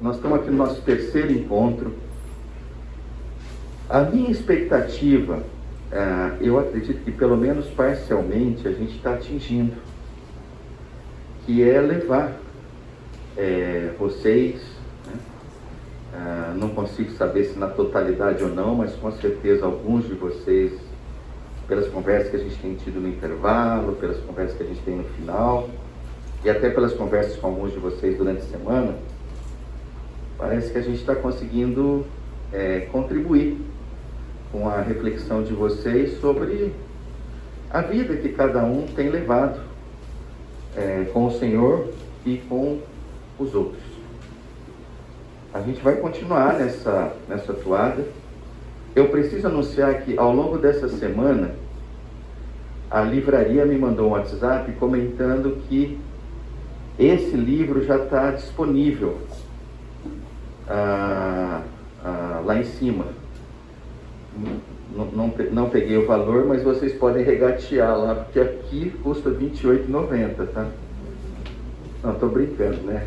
nós estamos aqui no nosso terceiro encontro. A minha expectativa, eu acredito que pelo menos parcialmente a gente está atingindo, que é levar vocês, né? Não consigo saber se na totalidade ou não, mas com certeza alguns de vocês, pelas conversas que a gente tem tido no intervalo, pelas conversas que a gente tem no final, e até pelas conversas com alguns de vocês durante a semana, parece que a gente está conseguindo contribuir com a reflexão de vocês sobre a vida que cada um tem levado com o Senhor e com os outros. A gente vai continuar nessa toada. Eu preciso anunciar que ao longo dessa semana, a livraria me mandou um WhatsApp comentando que esse livro já está disponível lá em cima. Não peguei o valor, mas vocês podem regatear lá, porque aqui custa R$ 28,90, tá? Não, estou brincando, né?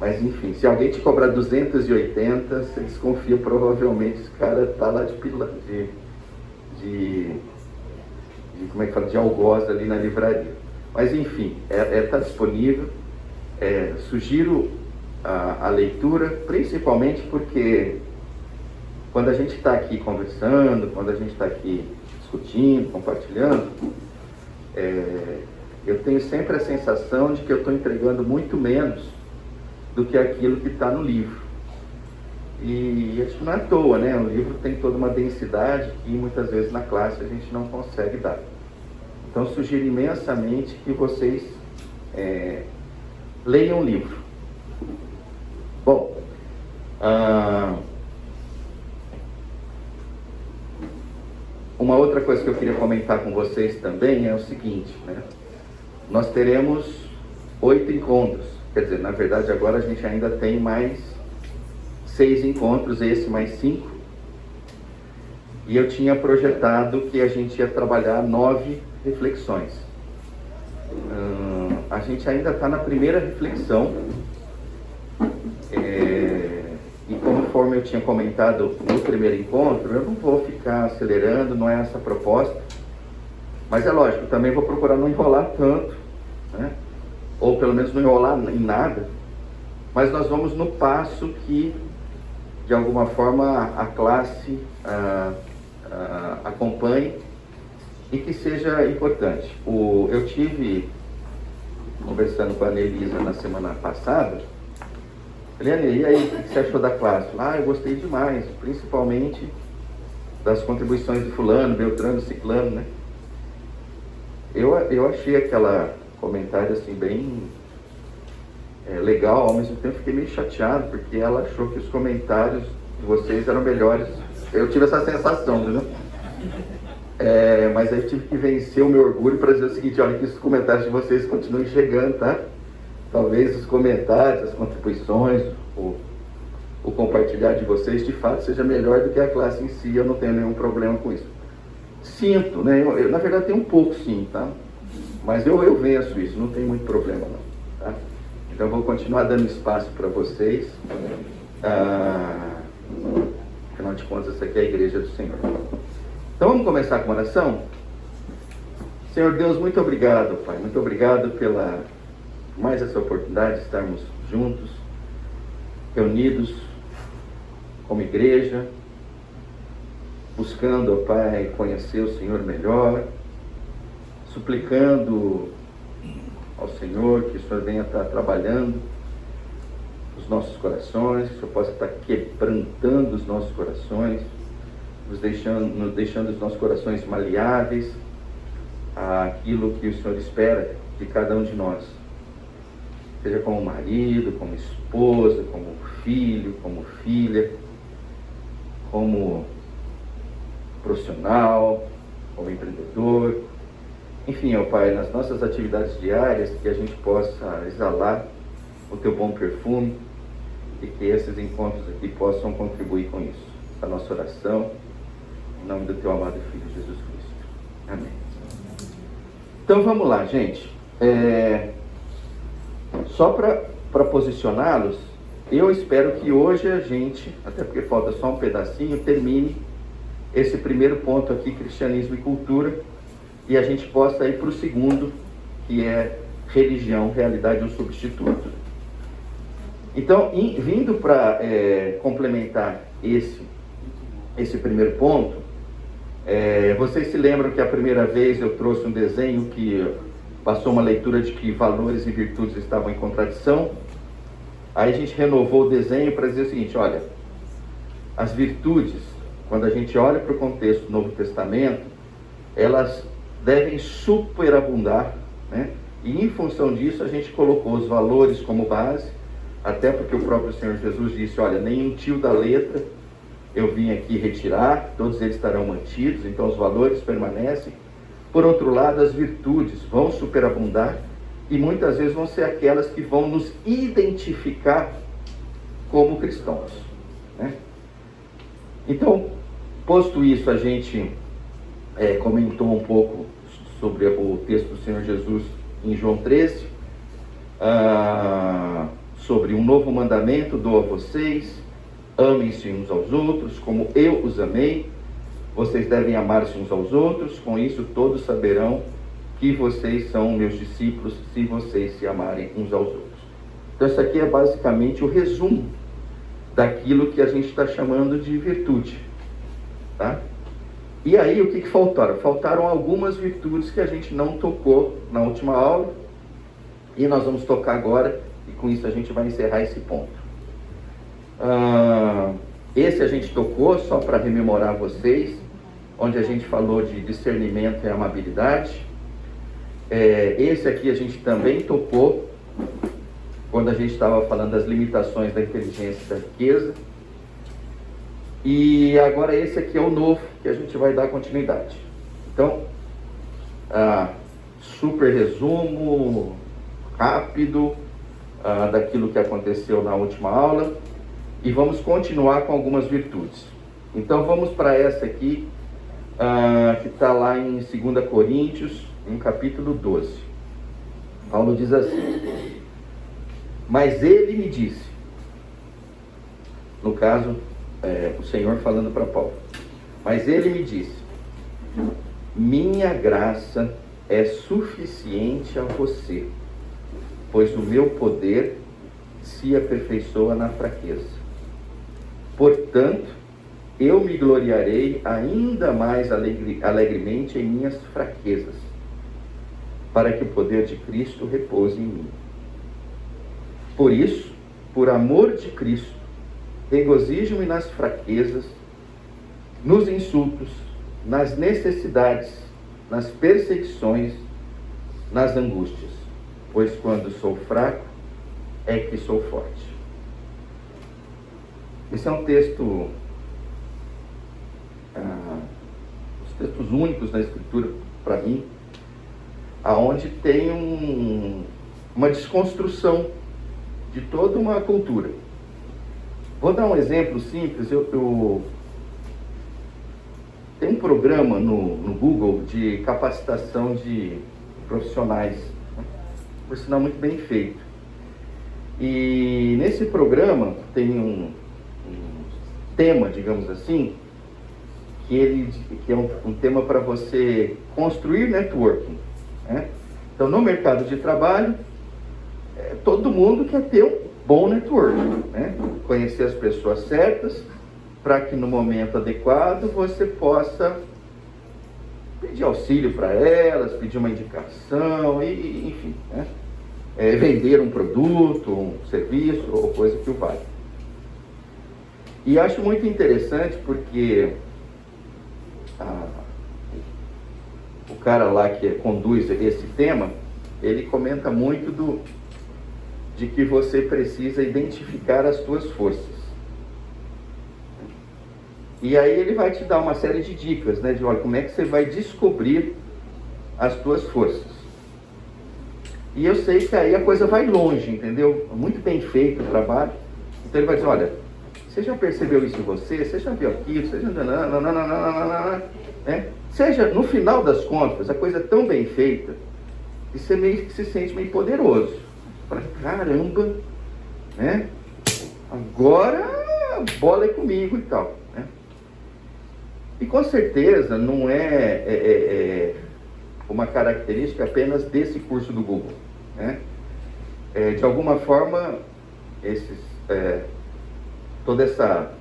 Mas enfim, se alguém te cobrar 280, você desconfia, provavelmente esse cara está lá como é que fala? De algoz ali na livraria. Mas enfim, está disponível. Sugiro a leitura, principalmente porque quando a gente está aqui conversando, quando a gente está aqui discutindo, compartilhando, eu tenho sempre a sensação de que eu estou entregando muito menos do que aquilo que está no livro. E isso não é à toa, né? O livro tem toda uma densidade que muitas vezes na classe a gente não consegue dar. Então sugiro imensamente que vocês leiam o livro. Bom, uma outra coisa que eu queria comentar com vocês também é o seguinte, né? Nós teremos 8 encontros, quer dizer, na verdade agora a gente ainda tem mais 6 encontros, esse mais 5, e eu tinha projetado que a gente ia trabalhar 9 reflexões. A gente ainda está na primeira reflexão, e conforme eu tinha comentado no primeiro encontro, eu não vou ficar acelerando, não é essa a proposta, mas é lógico, também vou procurar não enrolar tanto, né? Ou pelo menos não enrolar em nada, mas nós vamos no passo que de alguma forma a classe acompanhe e que seja importante. Eu tive conversando com a Nelisa na semana passada. Falei, e aí, o que você achou da classe? Eu gostei demais, principalmente das contribuições de fulano, beltrano, ciclano, né? Eu achei aquela comentário assim bem legal, ao mesmo tempo fiquei meio chateado, porque ela achou que os comentários de vocês eram melhores. Eu tive essa sensação, entendeu? Mas aí eu tive que vencer o meu orgulho para dizer o seguinte: olha, que os comentários de vocês continuem chegando, tá? Talvez os comentários, as contribuições, o compartilhar de vocês de fato seja melhor do que a classe em si. Eu não tenho nenhum problema com isso. Sinto, né? Eu na verdade tenho um pouco sim, tá? Mas eu venço isso, não tem muito problema não, tá? Então eu vou continuar dando espaço para vocês. Afinal de contas, essa aqui é a igreja do Senhor. Então vamos começar com uma oração? Senhor Deus, muito obrigado, Pai. Muito obrigado pela mais essa oportunidade de estarmos juntos, reunidos como igreja, buscando, ó Pai, conhecer o Senhor melhor, suplicando ao Senhor que o Senhor venha estar trabalhando os nossos corações, que o Senhor possa estar quebrantando os nossos corações, nos deixando os nossos corações maleáveis àquilo que o Senhor espera de cada um de nós. Seja como marido, como esposa, como filho, como filha, como profissional, como empreendedor. Enfim, ó Pai, nas nossas atividades diárias, que a gente possa exalar o Teu bom perfume e que esses encontros aqui possam contribuir com isso. Essa é a nossa oração, em nome do Teu amado Filho, Jesus Cristo. Amém. Então vamos lá, gente. Só para para posicioná-los, eu espero que hoje a gente, até porque falta só um pedacinho, termine esse primeiro ponto aqui, cristianismo e cultura, e a gente possa ir para o segundo, que é religião, realidade ou substituto. Então, vindo para complementar esse primeiro ponto, vocês se lembram que a primeira vez eu trouxe um desenho que passou uma leitura de que valores e virtudes estavam em contradição. Aí a gente renovou o desenho para dizer o seguinte: olha, as virtudes, quando a gente olha para o contexto do Novo Testamento, elas devem superabundar, né? E em função disso a gente colocou os valores como base, até porque o próprio Senhor Jesus disse: olha, nenhum tio da letra eu vim aqui retirar, todos eles estarão mantidos, então os valores permanecem. Por outro lado, as virtudes vão superabundar e muitas vezes vão ser aquelas que vão nos identificar como cristãos, né? Então, posto isso, a gente comentou um pouco sobre o texto do Senhor Jesus em João 13, sobre um novo mandamento dou a vocês: amem-se uns aos outros, como eu os amei. Vocês devem amar-se uns aos outros, com isso todos saberão que vocês são meus discípulos, se vocês se amarem uns aos outros. Então isso aqui é basicamente o resumo daquilo que a gente está chamando de virtude, tá? E aí o que faltaram? Faltaram algumas virtudes que a gente não tocou na última aula, e nós vamos tocar agora, e com isso a gente vai encerrar esse ponto. Esse a gente tocou, só para rememorar vocês, onde a gente falou de discernimento e amabilidade. Esse aqui a gente também tocou, quando a gente estava falando das limitações da inteligência e da riqueza. E agora esse aqui é o novo, que a gente vai dar continuidade. Então, super resumo, rápido, daquilo que aconteceu na última aula. E vamos continuar com algumas virtudes. Então vamos para essa aqui, que está lá em 2 Coríntios, em capítulo 12. Paulo diz assim: mas ele me disse, no caso, o Senhor falando para Paulo, mas ele me disse: minha graça é suficiente a você, pois o meu poder se aperfeiçoa na fraqueza. Portanto, eu me gloriarei ainda mais alegremente em minhas fraquezas, para que o poder de Cristo repouse em mim. Por isso, por amor de Cristo, regozijo-me nas fraquezas, nos insultos, nas necessidades, nas perseguições, nas angústias, pois quando sou fraco, é que sou forte. Esse é um texto, os textos únicos na Escritura, para mim, aonde tem uma desconstrução de toda uma cultura. Vou dar um exemplo simples. Tem um programa no Google de capacitação de profissionais, né? Por sinal muito bem feito. E nesse programa tem um tema, digamos assim, que é um tema para você construir networking, né? Então, no mercado de trabalho, todo mundo quer ter um bom networking, né? Conhecer as pessoas certas, para que no momento adequado você possa pedir auxílio para elas, pedir uma indicação, enfim, né? Vender um produto, um serviço ou coisa que o valha. E acho muito interessante porque o cara lá que conduz esse tema, ele comenta muito de que você precisa identificar as suas forças. E aí ele vai te dar uma série de dicas, né? De olha, como é que você vai descobrir as suas forças. E eu sei que aí a coisa vai longe, entendeu? Muito bem feito o trabalho. Então ele vai dizer, olha, você já percebeu isso em você? Você já viu aquilo? Você já... né? Seja, no final das contas, a coisa é tão bem feita que você meio que se sente meio poderoso. Fala, caramba, né? Agora a bola é comigo e tal, né? E com certeza não é uma característica apenas desse curso do Google, né? De alguma forma, toda essa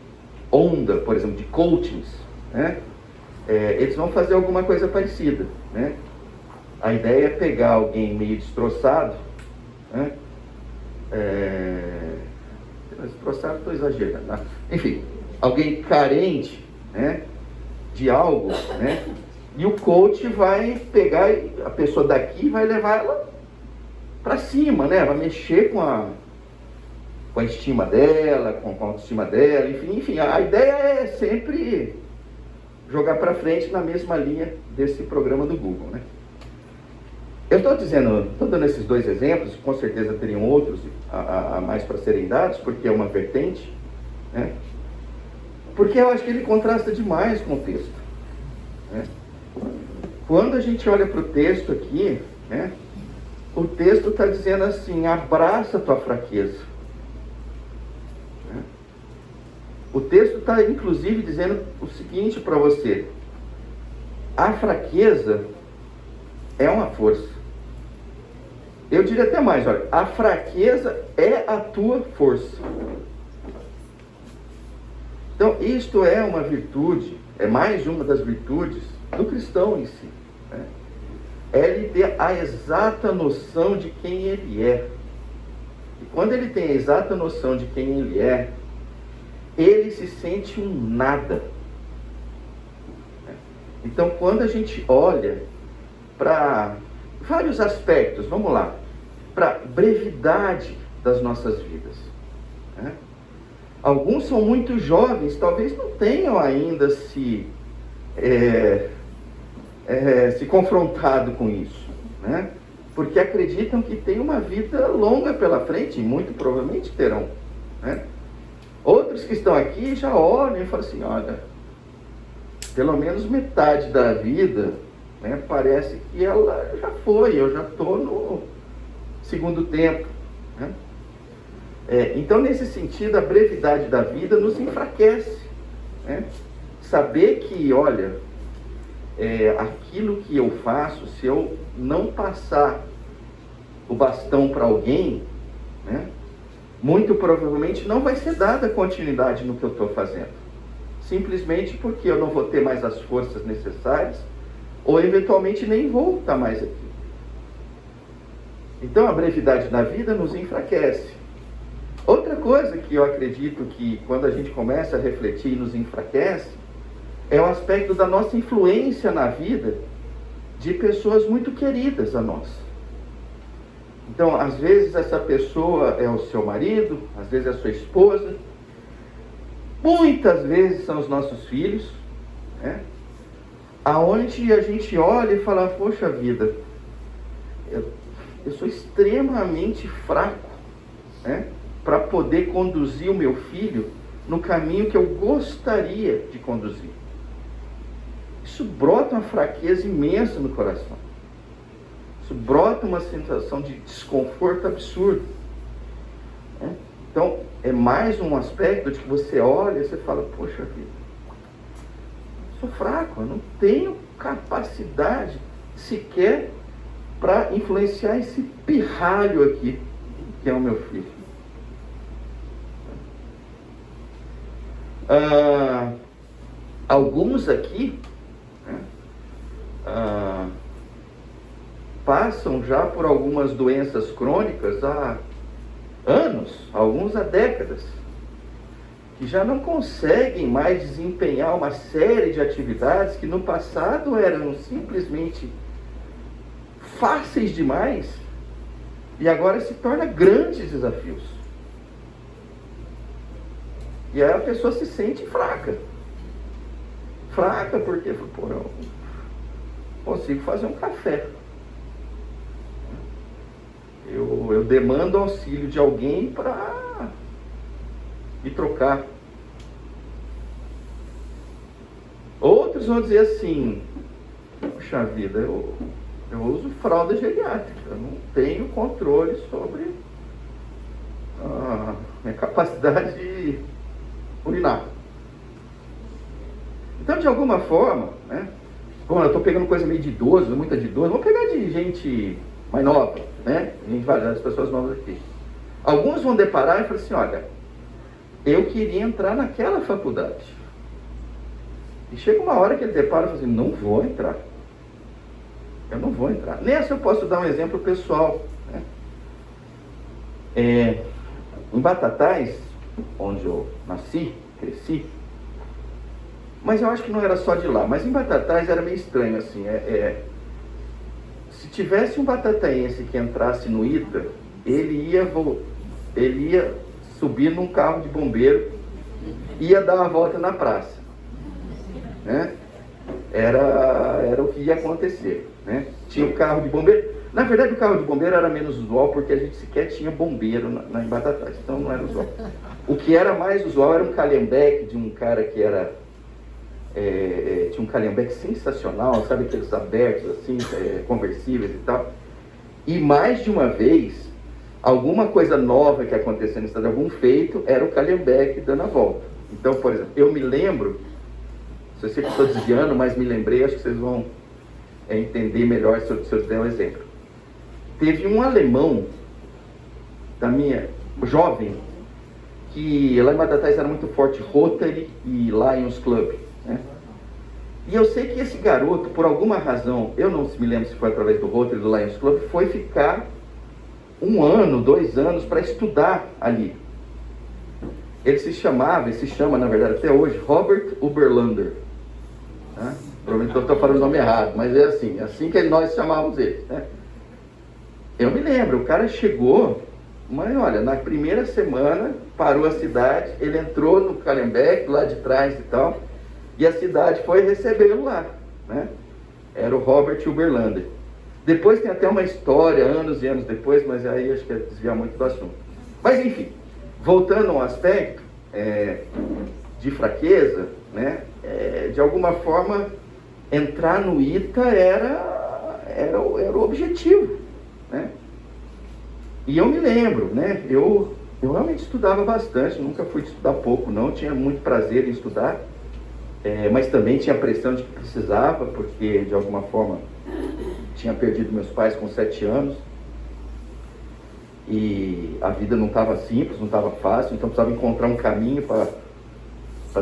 onda, por exemplo, de coachings, né? Eles vão fazer alguma coisa parecida, né? A ideia é pegar alguém meio destroçado, né? Destroçado, estou exagerando, né? Enfim, alguém carente, né, de algo, né? E o coach vai pegar a pessoa daqui e vai levar ela para cima, né? Vai mexer com a estima dela, com a autoestima dela, enfim, a ideia é sempre jogar para frente na mesma linha desse programa do Google, né? Eu estou dando esses dois exemplos, com certeza teriam outros a mais para serem dados, porque é uma vertente, né? Porque eu acho que ele contrasta demais com o texto, né? Quando a gente olha para o texto aqui, né, o texto está dizendo assim: abraça a tua fraqueza. Né? O texto está inclusive dizendo o seguinte para você: a fraqueza é uma força. Eu diria até mais, olha, a fraqueza é a tua força. Então, isto é uma virtude, é mais uma das virtudes do cristão em si, né? É ele ter a exata noção de quem ele é. E quando ele tem a exata noção de quem ele é, ele se sente um nada. Então, quando a gente olha para vários aspectos, vamos lá, para a brevidade das nossas vidas, né? Alguns são muito jovens, talvez não tenham ainda se confrontado com isso, né? Porque acreditam que tem uma vida longa pela frente, e muito provavelmente terão, né? Outros que estão aqui já olham e falam assim: olha, pelo menos metade da vida, né, parece que ela já foi, eu já estou no segundo tempo, né? Então, nesse sentido, a brevidade da vida nos enfraquece, né? Saber que, olha, aquilo que eu faço, se eu não passar o bastão para alguém, né, muito provavelmente não vai ser dada continuidade no que eu estou fazendo, simplesmente porque eu não vou ter mais as forças necessárias, ou eventualmente nem vou estar mais aqui. Então, a brevidade da vida nos enfraquece. Outra coisa que eu acredito que, quando a gente começa a refletir, nos enfraquece, é o aspecto da nossa influência na vida de pessoas muito queridas a nós. Então, às vezes essa pessoa é o seu marido, às vezes é a sua esposa, muitas vezes são os nossos filhos, né? Aonde a gente olha e fala: poxa vida, eu sou extremamente fraco, né, para poder conduzir o meu filho no caminho que eu gostaria de conduzir. Isso brota uma fraqueza imensa no coração. Isso brota uma sensação de desconforto absurdo, né? Então, é mais um aspecto de que você olha e você fala: poxa vida, eu sou fraco, eu não tenho capacidade sequer para influenciar esse pirralho aqui, que é o meu filho. Alguns aqui, né, passam já por algumas doenças crônicas há anos, alguns há décadas, que já não conseguem mais desempenhar uma série de atividades que no passado eram simplesmente fáceis demais e agora se tornam grandes desafios. E aí a pessoa se sente fraca. Fraca porque, pô, eu consigo fazer um café. Eu demando auxílio de alguém para me trocar. Outros vão dizer assim: puxa vida, eu uso fralda geriátrica, eu não tenho controle sobre minha capacidade de urinar. Então, de alguma forma, né? Bom, eu estou pegando coisa meio de idoso, muita de idoso, vamos pegar de gente mais nova, né? Várias pessoas novas aqui. Alguns vão deparar e falar assim, olha, eu queria entrar naquela faculdade. E chega uma hora que ele depara e fala assim, não vou entrar. Eu não vou entrar. Nessa eu posso dar um exemplo pessoal, né? Em Batatais, onde eu nasci, cresci, mas eu acho que não era só de lá, mas em Batatais era meio estranho assim, se tivesse um batataense que entrasse no ITA, ele ia subir num carro de bombeiro, ia dar uma volta na praça, né? Era o que ia acontecer, né? Tinha o carro de bombeiro. Na verdade, o carro de bombeiro era menos usual, porque a gente sequer tinha bombeiro em Batatais, então não era usual. O que era mais usual era um calhambeque de um cara que era... tinha um calhambeque sensacional, sabe, aqueles abertos assim, conversíveis e tal. E mais de uma vez, alguma coisa nova que acontecia no estado, algum feito, era o calhambeque dando a volta. Então, por exemplo, eu me lembro, se eu sei que estou desviando, mas me lembrei, acho que vocês vão entender melhor se eu der um exemplo. Teve um alemão, da minha jovem, que lá em Batatais era muito forte, Rotary e Lions Club, né? E eu sei que esse garoto, por alguma razão, eu não me lembro se foi através do Rotary do Lions Club, foi ficar 1 ano, 2 anos para estudar ali. Ele se chama, na verdade, até hoje, Robert Uberlander. Né? Provavelmente eu estou falando o nome errado, mas é assim que nós chamávamos ele, né? Eu me lembro, o cara chegou, mas olha, na primeira semana parou a cidade, ele entrou no calhambeque lá de trás e tal, e a cidade foi recebê-lo lá, né? Era o Robert Uberlander. Depois tem até uma história, anos e anos depois, mas aí acho que é desviar muito do assunto. Mas enfim, voltando ao aspecto de fraqueza, né? De alguma forma, entrar no ITA era o objetivo, né? E eu me lembro, né? Eu realmente estudava bastante, nunca fui estudar pouco, não, tinha muito prazer em estudar, mas também tinha a pressão de que precisava, porque de alguma forma tinha perdido meus pais com 7 anos, e a vida não estava simples, não estava fácil, então precisava encontrar um caminho para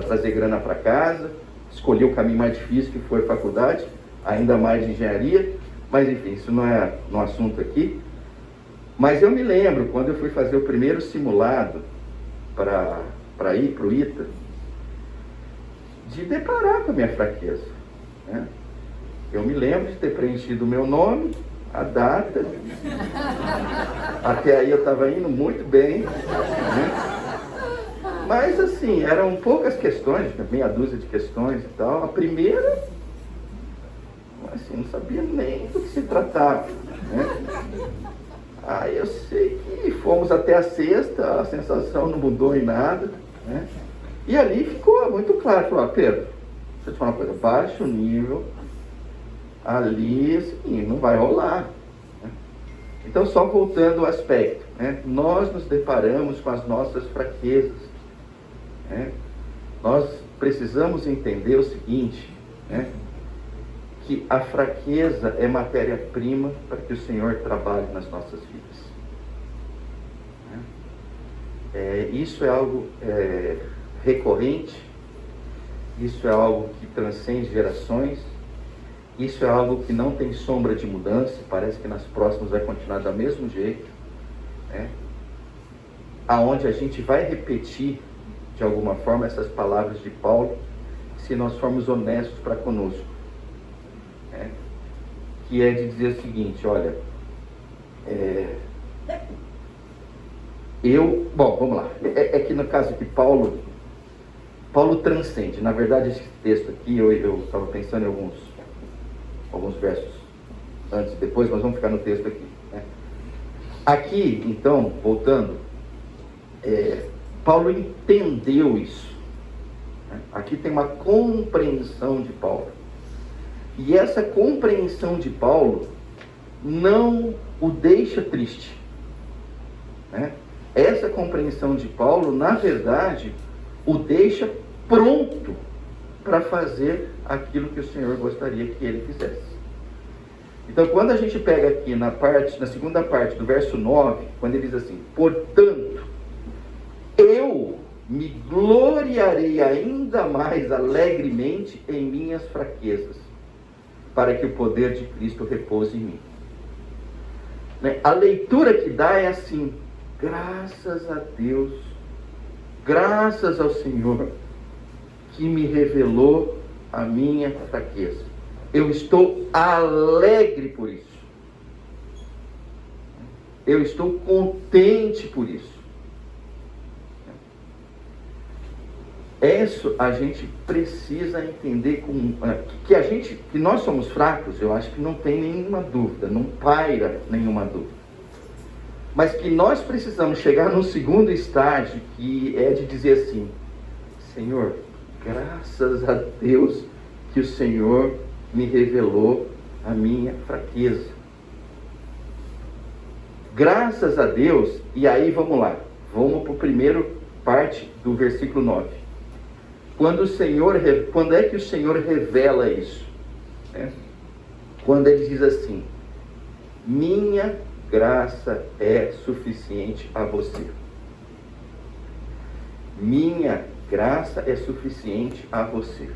trazer grana para casa. Escolhi o caminho mais difícil, que foi a faculdade, ainda mais de engenharia, mas enfim, isso não é um assunto aqui. Mas eu me lembro, quando eu fui fazer o primeiro simulado para ir para o ITA, de deparar com a minha fraqueza, né? Eu me lembro de ter preenchido o meu nome, a data, até aí eu estava indo muito bem, né? Mas assim, eram poucas questões, meia dúzia de questões e tal. A primeira, assim, não sabia nem do que se tratava, né? Aí eu sei que fomos até a sexta, a sensação não mudou em nada, né? E ali ficou muito claro, falou, Pedro, deixa eu te falar uma coisa, baixa o nível, ali, assim, não vai rolar, né? Então, só voltando ao aspecto, né? Nós nos deparamos com as nossas fraquezas, né? Nós precisamos entender o seguinte, né? Que a fraqueza é matéria-prima para que o Senhor trabalhe nas nossas vidas, né? Isso é algo recorrente, isso é algo que transcende gerações, isso é algo que não tem sombra de mudança, parece que nas próximas vai continuar do mesmo jeito, né? Aonde a gente vai repetir de alguma forma essas palavras de Paulo, se nós formos honestos para conosco, né? Que é de dizer o seguinte, olha, bom, vamos lá, que no caso aqui Paulo transcende, na verdade esse texto aqui, eu estava pensando em alguns versos antes e depois, mas vamos ficar no texto aqui, né? Aqui, então, voltando, Paulo entendeu isso, né? Aqui tem uma compreensão de Paulo, e essa compreensão de Paulo não o deixa triste, né? essa compreensão de Paulo, na verdade, o deixa pronto para fazer aquilo que o Senhor gostaria que ele fizesse. Então, quando a gente pega aqui na segunda parte do verso 9, quando ele diz assim: portanto, eu me gloriarei ainda mais alegremente em minhas fraquezas, para que o poder de Cristo repouse em mim. A leitura que dá é assim: graças a Deus, graças ao Senhor, que me revelou a minha fraqueza. Eu estou alegre por isso. Eu estou contente por isso. Isso a gente precisa entender que nós somos fracos. Eu acho que não tem nenhuma dúvida, não paira nenhuma dúvida. Mas que nós precisamos chegar num segundo estágio, que é de dizer assim: Senhor, graças a Deus que o Senhor me revelou a minha fraqueza. Graças a Deus. E aí vamos lá, vamos para a primeira parte do versículo 9. Quando é que o Senhor revela isso? Quando ele diz assim: minha graça é suficiente a você. Minha graça é suficiente a você.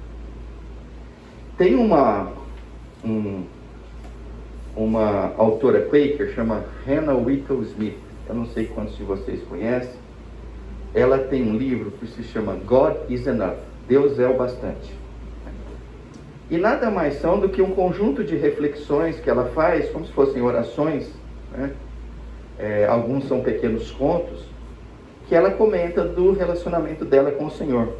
Tem uma autora Quaker, chama Hannah Whittle Smith. Eu não sei quantos de vocês conhecem. Ela tem um livro que se chama God is Enough. Deus é o bastante. E nada mais são do que um conjunto de reflexões que ela faz, como se fossem orações, né? Alguns são pequenos contos, que ela comenta do relacionamento dela com o Senhor.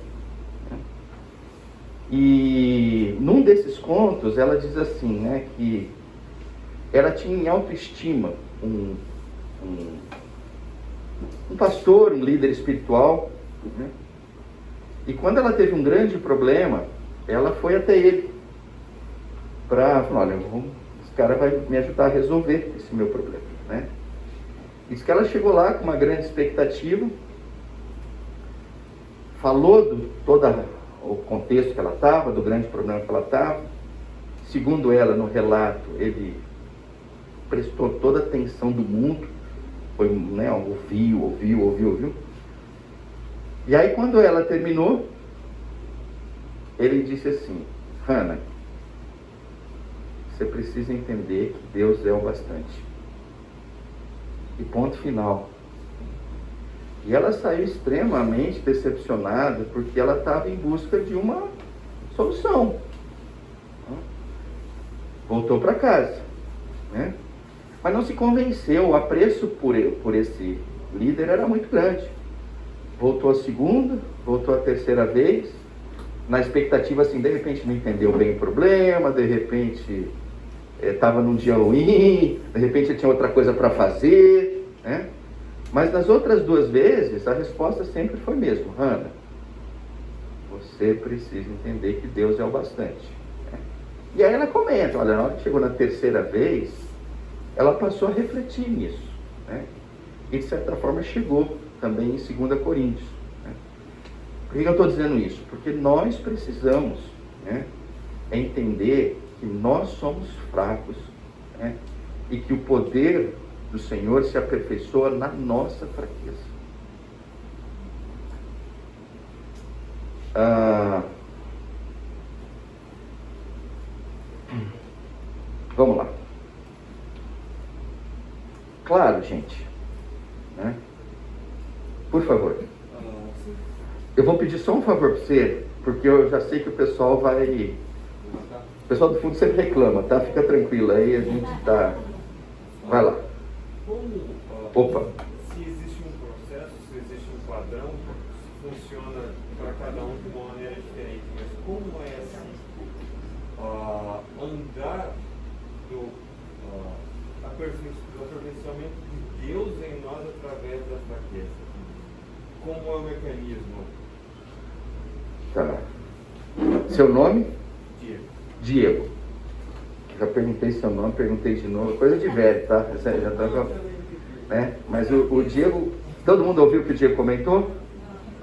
E num desses contos ela diz assim, né, que ela tinha em autoestima um pastor, um líder espiritual, né? E quando ela teve um grande problema, ela foi até ele para falar: olha, esse cara vai me ajudar a resolver esse meu problema, né? Diz que ela chegou lá com uma grande expectativa, falou todo o contexto que ela estava, do grande problema que ela estava. Segundo ela, no relato, ele prestou toda a atenção do mundo, foi, né, ouviu. E aí, quando ela terminou, ele disse assim: Hannah, você precisa entender que Deus é o bastante. E ponto final. E ela saiu extremamente decepcionada, porque ela estava em busca de uma solução. Voltou para casa, né? Mas não se convenceu. O apreço por esse líder era muito grande. Voltou a segunda, voltou a terceira vez, na expectativa assim, de repente não entendeu bem o problema, de repente estava num dia ruim, de repente tinha outra coisa para fazer, né? Mas nas outras duas vezes, a resposta sempre foi mesmo: Hannah, você precisa entender que Deus é o bastante, né? E aí ela comenta: olha, na hora que chegou na terceira vez, ela passou a refletir nisso, né? E de certa forma chegou também em 2 Coríntios, né? Por que eu estou dizendo isso? Porque nós precisamos, né, entender que nós somos fracos, né, e que o poder do Senhor se aperfeiçoa na nossa fraqueza. Vamos lá. Claro, gente, né? Por favor. Eu vou pedir só um favor para você, porque eu já sei que o pessoal vai... O pessoal do fundo sempre reclama, tá? Fica tranquilo aí, a gente tá... Vai lá. Opa. Se existe um processo, se existe um padrão, funciona para cada um de uma maneira diferente. Mas como é assim? Andar do aperfeiçoamento de Deus em nós através da fraqueza. Como é o mecanismo? Tá. Seu nome? Diego. Diego. Já perguntei seu nome, perguntei de novo. Coisa de velho, tá? Já tá, né? Mas o Diego, Todo mundo ouviu o que o Diego comentou?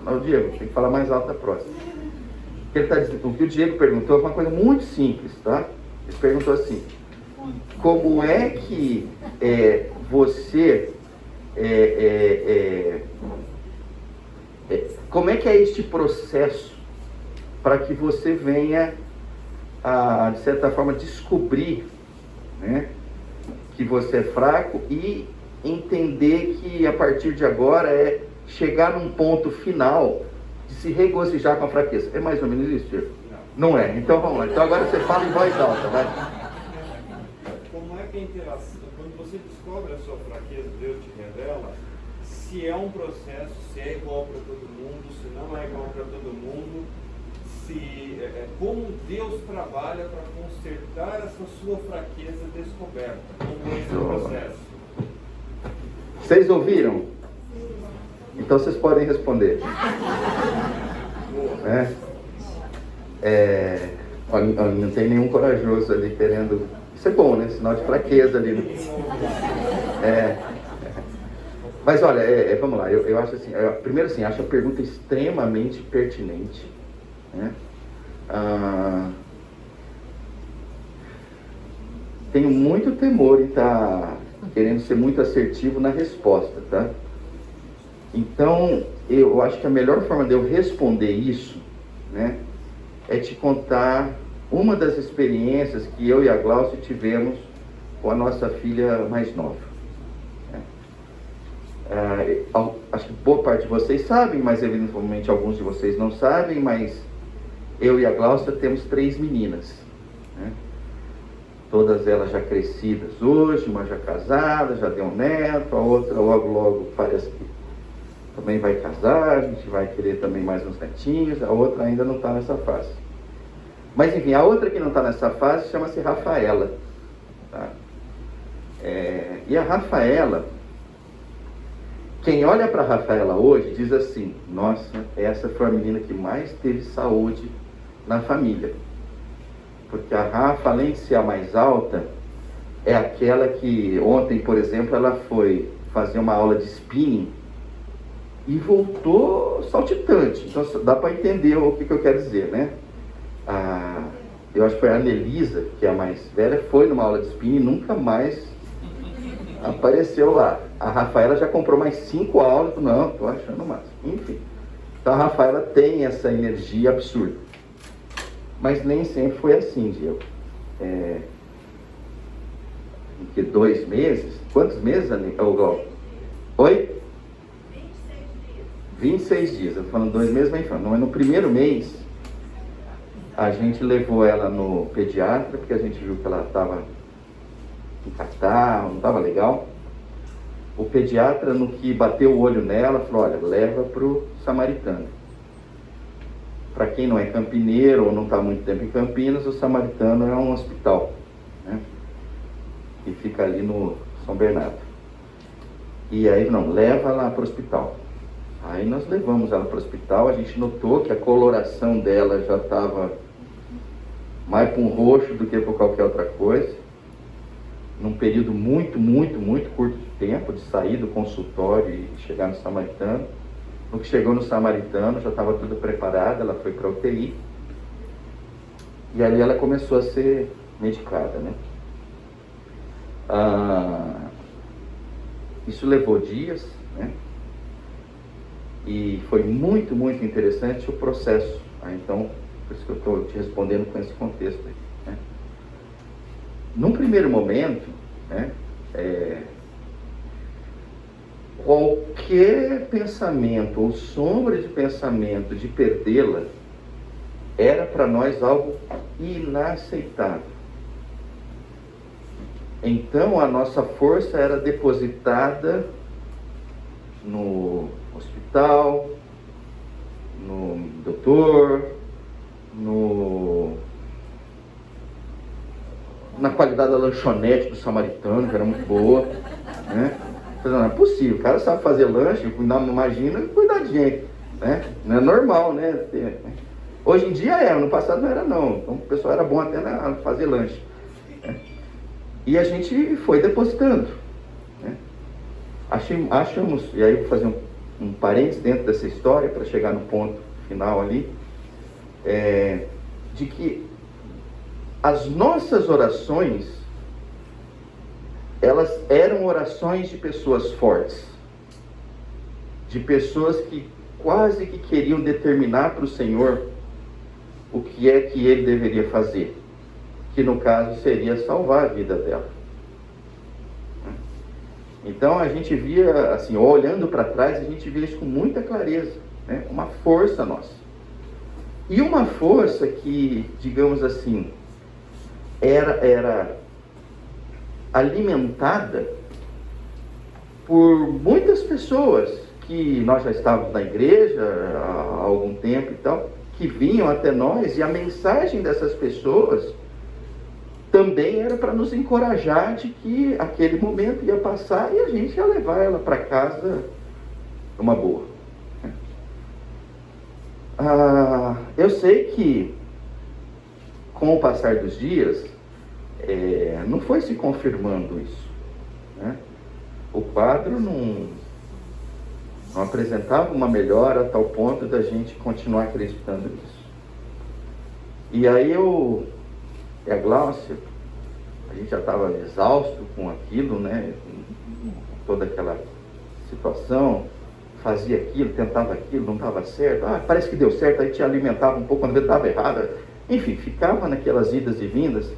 Não, Diego, tem que falar mais alto da próxima. O que o Diego perguntou foi uma coisa muito simples, tá? Ele perguntou assim: como é que você... como é que é este processo para que você venha a, de certa forma, descobrir, né, que você é fraco e entender que a partir de agora é chegar num ponto final de se regozijar com a fraqueza? É mais ou menos isso, Diego? Não é? Então vamos lá. Então agora você fala em voz alta, vai. Como é que a interação, quando você descobre a sua fraqueza, Deus te revela, se é um processo, se é igual para todo mundo, se não é igual para todo mundo, se como Deus trabalha para consertar essa sua fraqueza descoberta, como é esse processo? Vocês ouviram? Então vocês podem responder. Olha, não tem nenhum corajoso ali querendo. Isso é bom, né? Sinal de fraqueza ali. Né? Mas olha, vamos lá. Eu acho assim. Primeiro, assim, acho a pergunta extremamente pertinente. Né? Tenho muito temor em estar querendo ser muito assertivo na resposta, tá? Então, eu acho que a melhor forma de eu responder isso, né, é te contar uma das experiências que eu e a Glaucia tivemos com a nossa filha mais nova. Acho que boa parte de vocês sabem, mas eventualmente alguns de vocês não sabem, mas eu e a Glaucia temos 3 meninas, né? Todas elas já crescidas hoje, uma já casada, já deu um neto, a outra logo parece que também vai casar, a gente vai querer também mais uns netinhos, a outra ainda não está nessa fase. Mas enfim, a outra que não está nessa fase chama-se Rafaela. Tá? E a Rafaela, quem olha para a Rafaela hoje diz assim: nossa, essa foi a menina que mais teve saúde na família. Porque a Rafa, além de ser a mais alta, é aquela que ontem, por exemplo, ela foi fazer uma aula de spinning e voltou saltitante. Então dá para entender o que eu quero dizer, né? Eu acho que foi a Anelisa, que é a mais velha, foi numa aula de spinning e nunca mais apareceu lá. A Rafaela já comprou mais 5 aulas, não, tô achando massa. Enfim, então a Rafaela tem essa energia absurda. Mas nem sempre foi assim, Diego. Em que 2 meses? Quantos meses, Glauco? Oi? 26 dias. Eu tô falando 2 meses, mas no primeiro mês, a gente levou ela no pediatra, porque a gente viu que ela estava em catarro, não estava legal. O pediatra, no que bateu o olho nela, falou: olha, leva para o Samaritano. Para quem não é campineiro ou não está muito tempo em Campinas, o Samaritano é um hospital, né? E fica ali no São Bernardo. E aí, não, leva lá para o hospital. Aí nós levamos ela para o hospital, a gente notou que a coloração dela já estava mais para um roxo do que para qualquer outra coisa. Num período muito curto de tempo, de sair do consultório e chegar no Samaritano. No que chegou no Samaritano, já estava tudo preparado, ela foi para a UTI. E ali ela começou a ser medicada, né? Isso levou dias, né? E foi muito interessante o processo. Então, por isso que eu estou te respondendo com esse contexto aí, né? Num primeiro momento, né, qualquer pensamento ou sombra de pensamento de perdê-la era para nós algo inaceitável. Então a nossa força era depositada no hospital, no doutor, na qualidade da lanchonete do Samaritano, que era muito boa, né? Não é possível, o cara sabe fazer lanche, não imagina cuidar de gente, né? Não é normal, né? Hoje em dia no passado não era não, então o pessoal era bom até fazer lanche, né? E a gente foi depositando, né? Achamos, e aí eu vou fazer um um parênteses dentro dessa história, para chegar no ponto final ali, de que as nossas orações, elas eram orações de pessoas fortes, de pessoas que quase que queriam determinar para o Senhor o que é que Ele deveria fazer, que no caso seria salvar a vida dela. Então a gente via, assim, olhando para trás, a gente via isso com muita clareza, né? Uma força nossa. E uma força que, digamos assim, era alimentada por muitas pessoas que nós já estávamos na igreja há algum tempo e tal, que vinham até nós, e a mensagem dessas pessoas também era para nos encorajar de que aquele momento ia passar e a gente ia levar ela para casa numa boa. Eu sei que com o passar dos dias não foi se confirmando isso, né? O quadro não apresentava uma melhora a tal ponto da gente continuar acreditando nisso. E aí e a Gláucia, a gente já estava exausto com aquilo, né? Com toda aquela situação, fazia aquilo, tentava aquilo, não estava certo. Parece que deu certo, aí te alimentava um pouco quando estava errado. Enfim, ficava naquelas idas e vindas,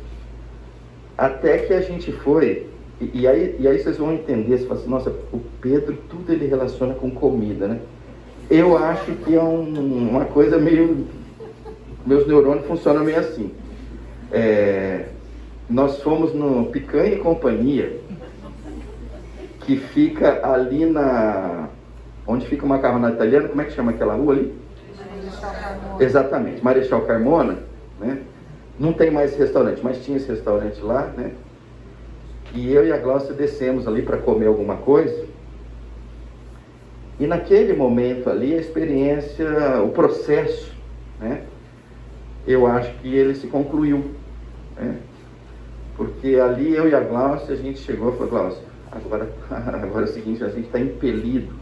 até que a gente foi, e aí vocês vão entender, você fala assim, nossa, o Pedro, tudo ele relaciona com comida, né? Eu acho que é uma coisa meio, meus neurônios funcionam meio assim. Nós fomos no Picanha e Companhia, que fica ali onde fica o macarronado italiano, como é que chama aquela rua ali? Marechal Carmona. Exatamente, Marechal Carmona, né? Não tem mais esse restaurante, mas tinha esse restaurante lá, né? E eu e a Gláucia descemos ali para comer alguma coisa, e naquele momento ali, a experiência, o processo, né? Eu acho que ele se concluiu, né? Porque ali eu e a Gláucia, a gente chegou e falou, Gláucia, agora é o seguinte, a gente está impelido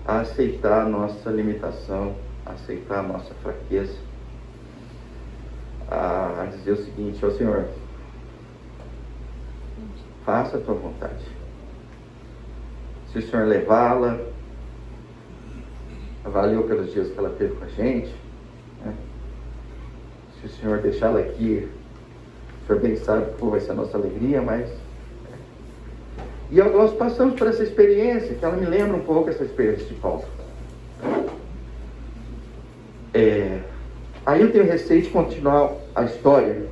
a aceitar a nossa limitação, a aceitar a nossa fraqueza, a dizer o seguinte, ó Senhor, faça a tua vontade. Se o Senhor levá-la, valeu pelos dias que ela teve com a gente, né? Se o Senhor deixá-la aqui, o Senhor bem sabe que vai ser a nossa alegria, mas... E nós passamos por essa experiência, que ela me lembra um pouco essa experiência de Paulo. Aí eu tenho receio de continuar a história,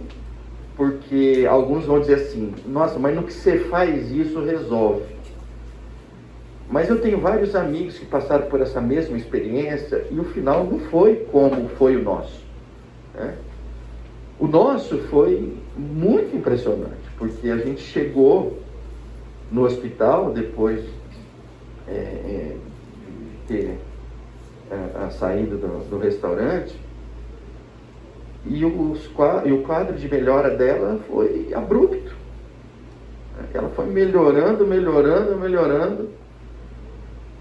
porque alguns vão dizer assim, nossa, mas no que você faz isso resolve. Mas eu tenho vários amigos que passaram por essa mesma experiência e o final não foi como foi o nosso, né? O nosso foi muito impressionante, porque a gente chegou no hospital depois de ter a saída do restaurante, e o quadro de melhora dela foi abrupto. Ela foi melhorando.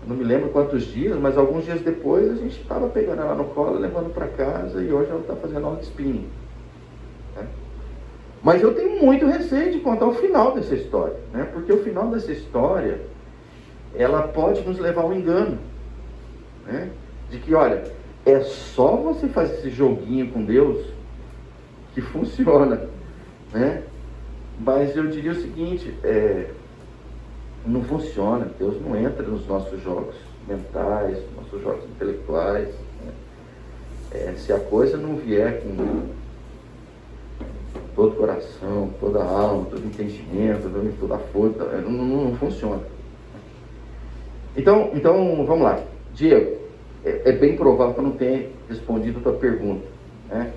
Não me lembro quantos dias, mas alguns dias depois a gente estava pegando ela no colo, levando para casa, e hoje ela está fazendo aula de spinning. Mas eu tenho muito receio de contar o final dessa história, né? Porque o final dessa história, ela pode nos levar ao engano, né? De que, olha, é só você fazer esse joguinho com Deus que funciona, né? Mas eu diria o seguinte, não funciona. Deus não entra nos nossos jogos mentais, nos nossos jogos intelectuais, né? Se a coisa não vier com todo o coração, toda a alma, todo o entendimento, toda a força, não funciona. Então, vamos lá. Diego, é bem provável que eu não tenha respondido a tua pergunta, né?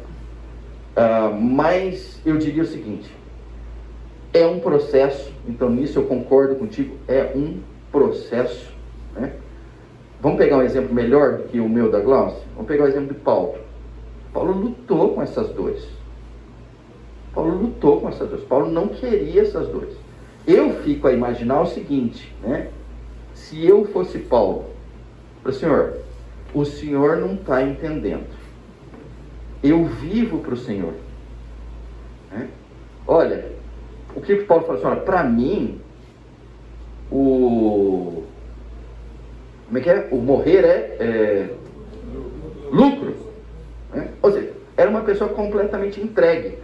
Mas eu diria o seguinte, é um processo, então nisso eu concordo contigo, é um processo, né? Vamos pegar um exemplo melhor do que o meu da Gláucia? Vamos pegar o exemplo de Paulo. Paulo lutou com essas dores. Paulo não queria essas dores. Eu fico a imaginar o seguinte, né? Se eu fosse Paulo, Falei, Senhor, o Senhor não está entendendo. Eu vivo para o Senhor. Né? Olha, o que o Paulo falou assim, para mim, como é que é? O morrer é lucro. Né? Ou seja, era uma pessoa completamente entregue.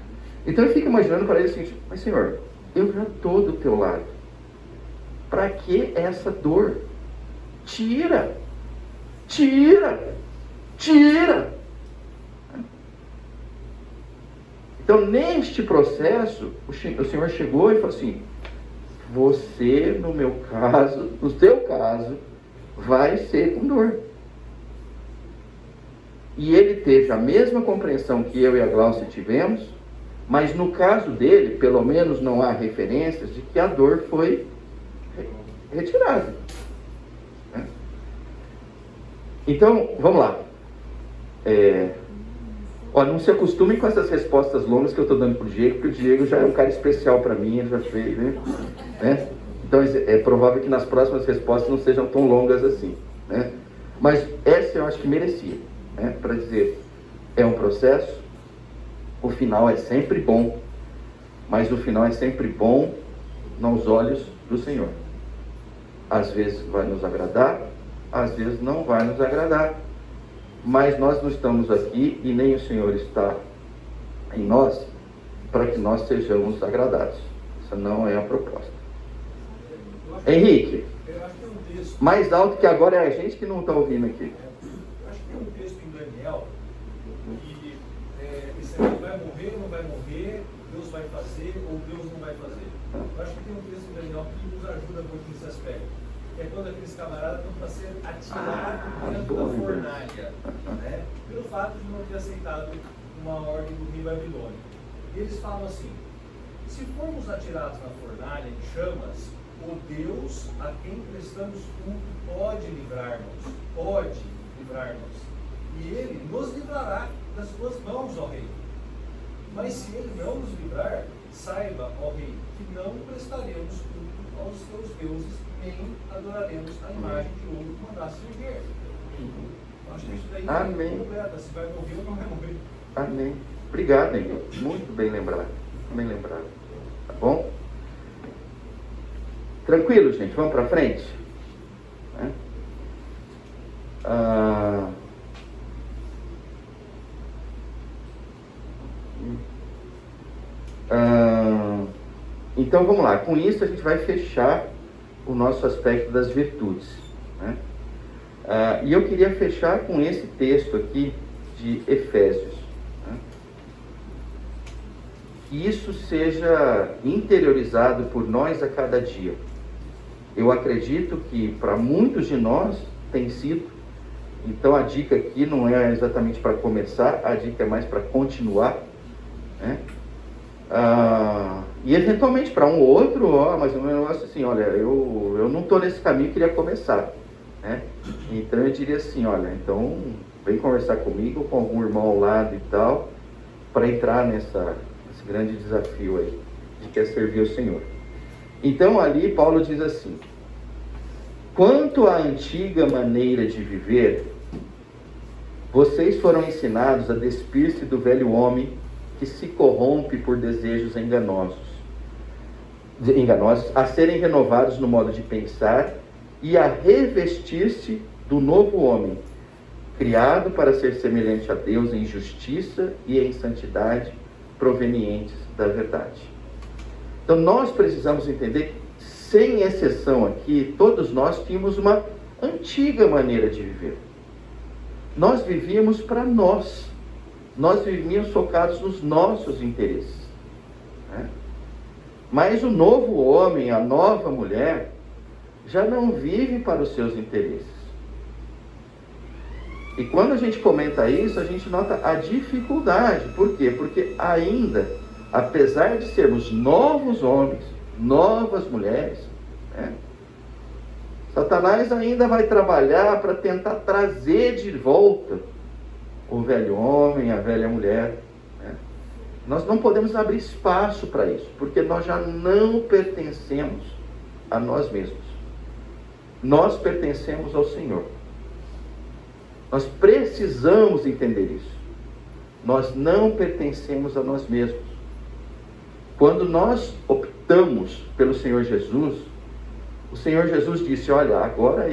Então eu fico imaginando para ele assim, mas Senhor, eu já estou do teu lado. Para que essa dor? Tira! Tira! Tira! Então, neste processo, o Senhor chegou e falou assim, você, no meu caso, no teu caso, vai ser com dor. E ele teve a mesma compreensão que eu e a Glaucia tivemos, mas no caso dele, pelo menos não há referências de que a dor foi retirada. Então, vamos lá. Não se acostumem com essas respostas longas que eu estou dando para o Diego, porque o Diego já é um cara especial para mim, ele já fez, né? Então é provável que nas próximas respostas não sejam tão longas assim, né? Mas essa eu acho que merecia, né? Para dizer, é um processo, o final é sempre bom, mas o final é sempre bom nos olhos do Senhor. Às vezes vai nos agradar, às vezes não vai nos agradar, mas nós não estamos aqui e nem o Senhor está em nós para que nós sejamos agradados. Essa não é a proposta. Henrique, mais alto que agora é a gente que não está ouvindo aqui. Eu acho que tem um texto em Daniel que esse aí vai morrer ou não vai morrer, Deus vai fazer ou Deus não vai fazer. Eu acho que tem um texto em Daniel que nos ajuda muito nesse aspecto. É quando aqueles camaradas estão para ser atirados dentro da fornalha, né? Pelo fato de não ter aceitado uma ordem do rei babilônico. E eles falam assim, se formos atirados na fornalha em chamas, o Deus a quem prestamos culto pode livrar-nos, e ele nos livrará das suas mãos, ó rei. Mas se ele não nos livrar, saiba, ó rei, que não prestaremos culto aos teus deuses, nem adoraremos a imagem de ouro que mandaste erguer. Acho que isso daí Amém. completa, se vai morrer ou não vai morrer. Amém. Obrigado, Henrique. Muito bem lembrado. Bem lembrado. Tá bom? Tranquilo, gente? Vamos para frente? Então vamos lá. Com isso a gente vai fechar o nosso aspecto das virtudes, né? E eu queria fechar com esse texto aqui de Efésios, né? Que isso seja interiorizado por nós a cada dia. Eu acredito que para muitos de nós tem sido. Então a dica aqui não é exatamente para começar, a dica é mais para continuar, né? E eventualmente para um ou outro, mas um negócio assim, olha, eu não estou nesse caminho, queria começar, né? Então eu diria assim, olha, então vem conversar comigo, com algum irmão ao lado e tal, para entrar nesse grande desafio aí, de que é servir o Senhor. Então ali Paulo diz assim, quanto à antiga maneira de viver, vocês foram ensinados a despir-se do velho homem que se corrompe por desejos enganosos, a serem renovados no modo de pensar e a revestir-se do novo homem, criado para ser semelhante a Deus em justiça e em santidade provenientes da verdade. Então nós precisamos entender que, sem exceção aqui, todos nós tínhamos uma antiga maneira de viver. Nós vivíamos para nós. Nós vivíamos focados nos nossos interesses, né? Mas o novo homem, a nova mulher, já não vive para os seus interesses. E quando a gente comenta isso, a gente nota a dificuldade. Por quê? Porque ainda, apesar de sermos novos homens, novas mulheres, né, Satanás ainda vai trabalhar para tentar trazer de volta o velho homem, a velha mulher, né? Nós não podemos abrir espaço para isso, porque nós já não pertencemos a nós mesmos. Nós pertencemos ao Senhor. Nós precisamos entender isso. Nós não pertencemos a nós mesmos. Quando nós optamos pelo Senhor Jesus, o Senhor Jesus disse, olha, agora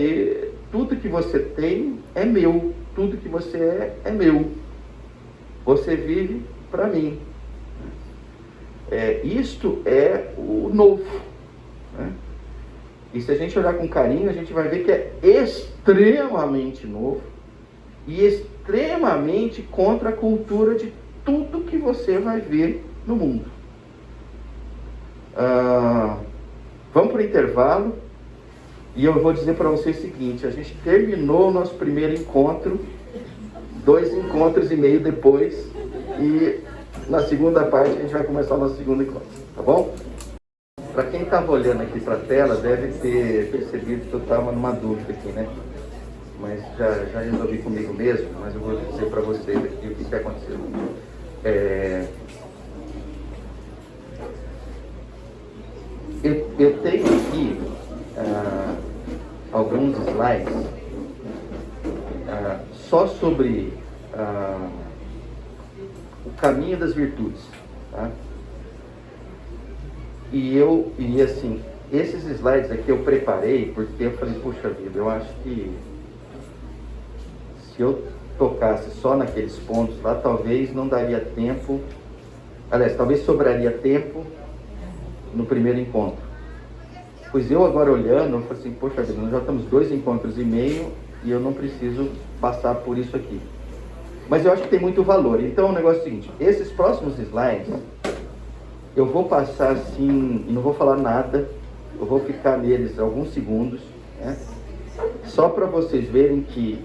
tudo que você tem é meu, tudo que você é meu. Você vive para mim. Isto é o novo, né? E se a gente olhar com carinho, a gente vai ver que é extremamente novo e extremamente contra a cultura de tudo que você vai ver no mundo. Vamos para o intervalo e eu vou dizer para vocês o seguinte, a gente terminou o nosso primeiro encontro, 2 encontros e meio depois, e na segunda parte a gente vai começar o nosso segundo encontro, tá bom? Para quem estava olhando aqui para a tela, deve ter percebido que eu estava numa dúvida aqui, né? Mas já resolvi comigo mesmo, mas eu vou dizer para vocês aqui o que aconteceu. Eu tenho aqui alguns slides só sobre o caminho das virtudes, tá? E assim, esses slides aqui eu preparei porque eu falei, puxa vida, eu acho que se eu tocasse só naqueles pontos lá, talvez não daria tempo, aliás, talvez sobraria tempo no primeiro encontro. Pois eu agora olhando, eu falei assim, poxa vida, nós já estamos 2 encontros e meio e eu não preciso passar por isso aqui. Mas eu acho que tem muito valor. Então o negócio é o seguinte, esses próximos slides, eu vou passar assim, e não vou falar nada, eu vou ficar neles alguns segundos, né? Só para vocês verem que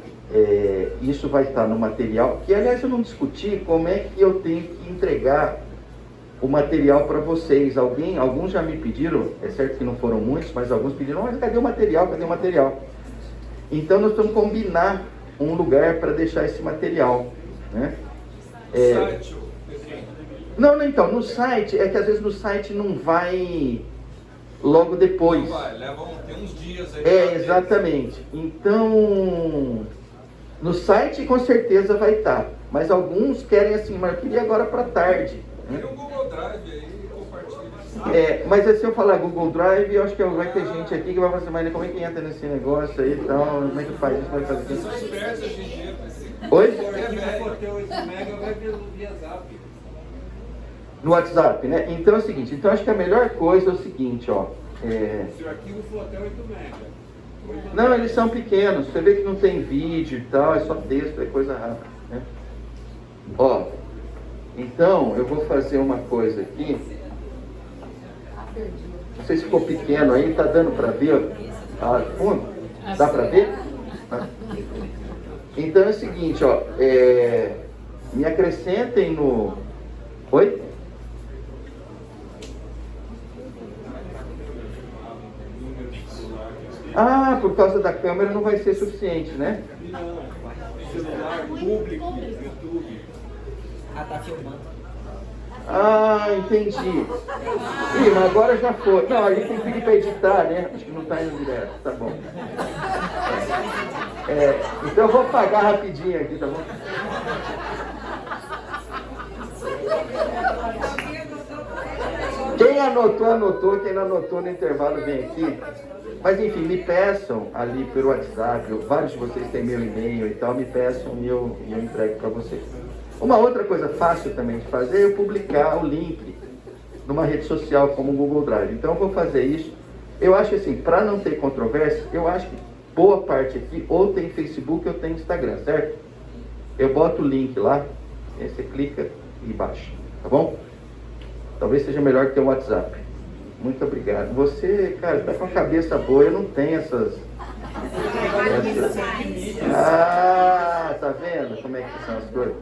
isso vai estar no material, que aliás eu não discuti como é que eu tenho que entregar o material para vocês. Alguns já me pediram, é certo que não foram muitos, mas alguns pediram, mas cadê o material, cadê o material? Então nós vamos combinar um lugar para deixar esse material, né? Não, então, no site, é que às vezes no site não vai logo depois. Não vai, tem uns dias aí. Exatamente. Então, no site com certeza vai estar, mas alguns querem assim, mas eu queria agora para tarde. Tem um Google Drive aí, compartilha. Mas se eu falar Google Drive, eu acho que vai ter gente aqui que vai falar assim, mas como é que entra nesse negócio aí, então, como é que faz isso, vai fazer Vocês isso? são espertos hoje em dia. Oi? Se for ter 8 mega, vai via Zap. No WhatsApp, né? Então é o seguinte, então acho que a melhor coisa é o seguinte, ó. Se o arquivo for até 8 mega. Não, eles são pequenos, você vê que não tem vídeo e tal, é só texto, é coisa rápida, né? Ó, então eu vou fazer uma coisa aqui. Não sei se ficou pequeno aí, tá dando para ver? Fundo? Dá para ver? Então é o seguinte, ó, me acrescentem no... Oi? Por causa da câmera não vai ser suficiente, né? Não, celular público, YouTube. Tá filmando. Entendi. Ih, mas agora já foi. Não, a gente tem que pedir para editar, né? Acho que não está indo direto, tá bom. Então eu vou pagar rapidinho aqui, tá bom? Quem anotou, quem não anotou no intervalo vem aqui. Mas enfim, me peçam ali pelo WhatsApp, vários de vocês têm meu e-mail e tal, me peçam e eu entrego para vocês. Uma outra coisa fácil também de fazer é eu publicar o link numa rede social como o Google Drive. Então eu vou fazer isso. Eu acho assim, para não ter controvérsia, eu acho que boa parte aqui ou tem Facebook ou tem Instagram, certo? Eu boto o link lá, aí você clica e baixa, tá bom? Talvez seja melhor que o WhatsApp. Muito obrigado. Você, cara, está com a cabeça boa, eu não tenho essas... Tá vendo como é que são as coisas?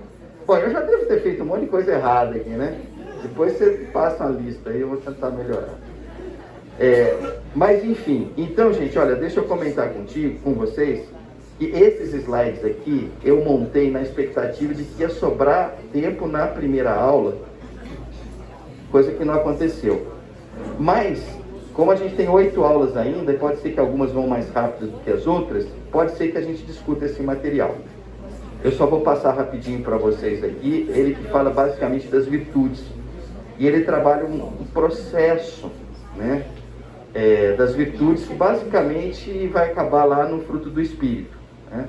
Bom, eu já devo ter feito um monte de coisa errada aqui, né? Depois você passa uma lista aí, eu vou tentar melhorar. Mas enfim, então gente, olha, deixa eu comentar com vocês, que esses slides aqui eu montei na expectativa de que ia sobrar tempo na primeira aula, coisa que não aconteceu. Mas, como a gente tem 8 aulas ainda, pode ser que algumas vão mais rápidas do que as outras, pode ser que a gente discuta esse material. Eu só vou passar rapidinho para vocês aqui. Ele que fala basicamente das virtudes. E ele trabalha um processo, né, das virtudes que basicamente vai acabar lá no fruto do Espírito, né?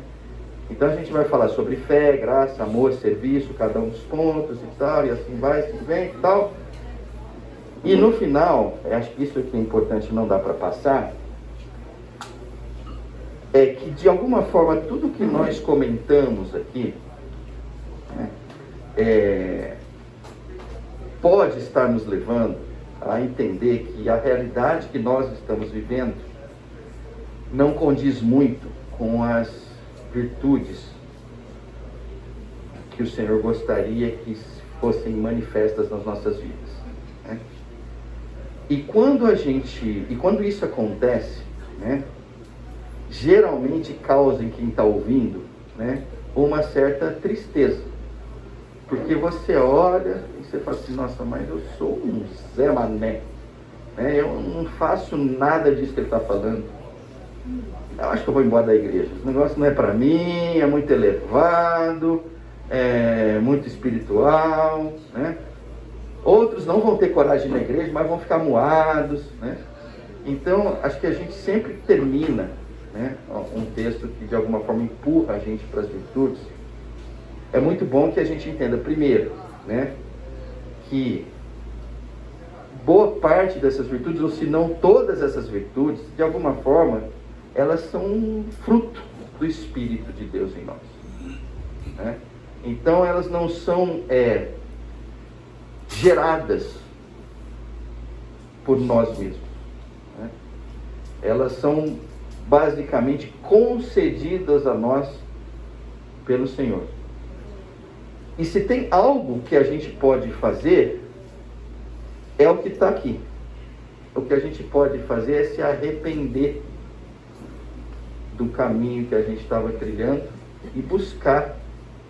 Então a gente vai falar sobre fé, graça, amor, serviço, cada um dos pontos e tal, e assim vai, assim vem e tal. E no final, acho que isso aqui é importante, não dá para passar, é que de alguma forma tudo que nós comentamos aqui, né, pode estar nos levando a entender que a realidade que nós estamos vivendo não condiz muito com as virtudes que o Senhor gostaria que fossem manifestas nas nossas vidas, né? E quando isso acontece, né, geralmente causa em quem está ouvindo, né, uma certa tristeza, porque você olha e você fala assim: nossa, mas eu sou um Zé Mané, né? Eu não faço nada disso que ele está falando. Eu acho que eu vou embora da igreja. Esse negócio não é para mim, é muito elevado, é muito espiritual, né? Outros não vão ter coragem na igreja, mas vão ficar moados, né? Então, acho que a gente sempre termina, né, um texto que de alguma forma empurra a gente para as virtudes. É muito bom que a gente entenda, primeiro, né, que boa parte dessas virtudes, ou se não todas essas virtudes, de alguma forma, elas são um fruto do Espírito de Deus em nós, né? Então elas não são geradas por nós mesmos, né? Elas são basicamente concedidas a nós pelo Senhor. E se tem algo que a gente pode fazer, é o que está aqui. O que a gente pode fazer é se arrepender do caminho que a gente estava trilhando e buscar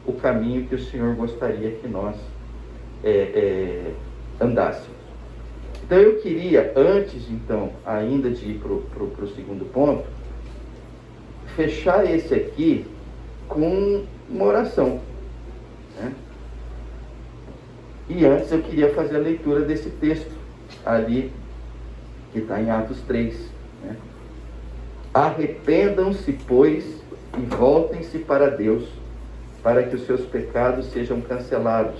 o caminho que o Senhor gostaria que nós andássemos. Então eu queria, antes então, ainda de ir para o segundo ponto, fechar esse aqui com uma oração, né? E antes eu queria fazer a leitura desse texto ali, que está em Atos 3, né? Arrependam-se, pois, e voltem-se para Deus, para que os seus pecados sejam cancelados,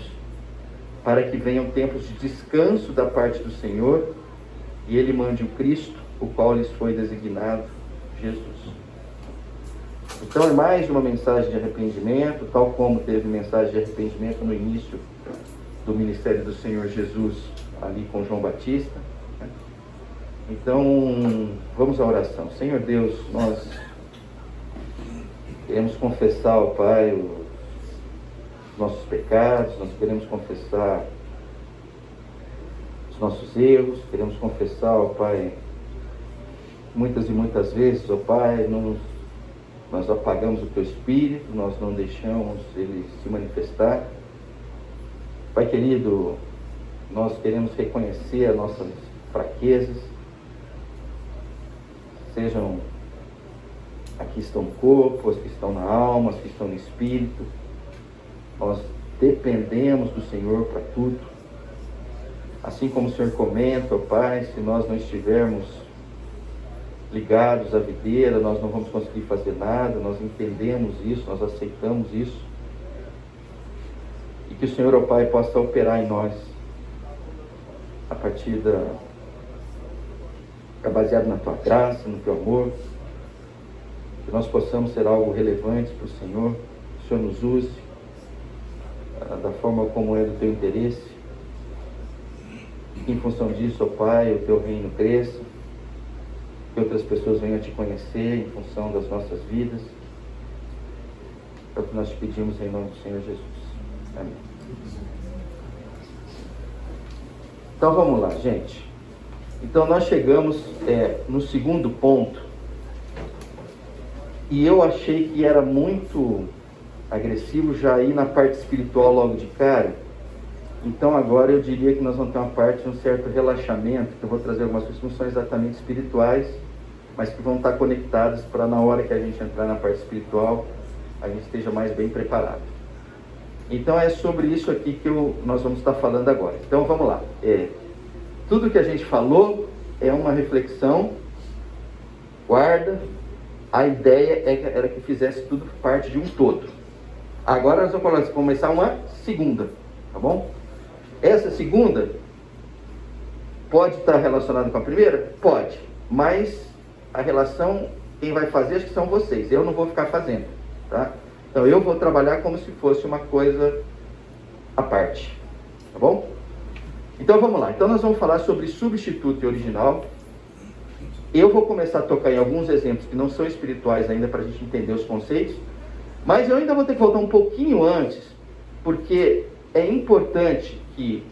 para que venham tempos de descanso da parte do Senhor, e Ele mande o Cristo, o qual lhes foi designado, Jesus. Então é mais uma mensagem de arrependimento, tal como teve mensagem de arrependimento no início do ministério do Senhor Jesus, ali com João Batista, né? Então, vamos à oração. Senhor Deus, nós queremos confessar ao Pai os nossos pecados, nós queremos confessar os nossos erros, queremos confessar ao Pai, muitas e muitas vezes, ó Pai, nós apagamos o Teu Espírito, nós não deixamos Ele se manifestar. Pai querido, nós queremos reconhecer as nossas fraquezas, sejam as que estão no corpo, as que estão na alma, as que estão no espírito. Nós dependemos do Senhor para tudo. Assim como o Senhor comenta, ó Pai, se nós não estivermos ligados à videira, nós não vamos conseguir fazer nada. Nós entendemos isso, nós aceitamos isso. E que o Senhor, ó Pai, possa operar em nós a partir baseado na Tua graça, no Teu amor, que nós possamos ser algo relevante para o Senhor, que o Senhor nos use da forma como é do Teu interesse, e que em função disso, ó Pai, o Teu reino cresça, que outras pessoas venham a Te conhecer em função das nossas vidas. É o que nós te pedimos em nome do Senhor Jesus. Amém. Então vamos lá, gente. Então nós chegamos no segundo ponto, e eu achei que era muito agressivo já ir na parte espiritual logo de cara. Então agora eu diria que nós vamos ter uma parte de um certo relaxamento, que eu vou trazer algumas coisas que não são exatamente espirituais, mas que vão estar conectadas para na hora que a gente entrar na parte espiritual, a gente esteja mais bem preparado. Então é sobre isso aqui que nós vamos estar falando agora. Então vamos lá. Tudo que a gente falou é uma reflexão, guarda, a ideia era que fizesse tudo parte de um todo. Agora nós vamos começar uma segunda, tá bom? Essa segunda pode estar relacionada com a primeira? Pode, mas a relação, quem vai fazer acho que são vocês, eu não vou ficar fazendo, tá? Então eu vou trabalhar como se fosse uma coisa à parte, tá bom? Então vamos lá, então nós vamos falar sobre substituto e original. Eu vou começar a tocar em alguns exemplos que não são espirituais ainda para a gente entender os conceitos, mas eu ainda vou ter que voltar um pouquinho antes, porque é importante que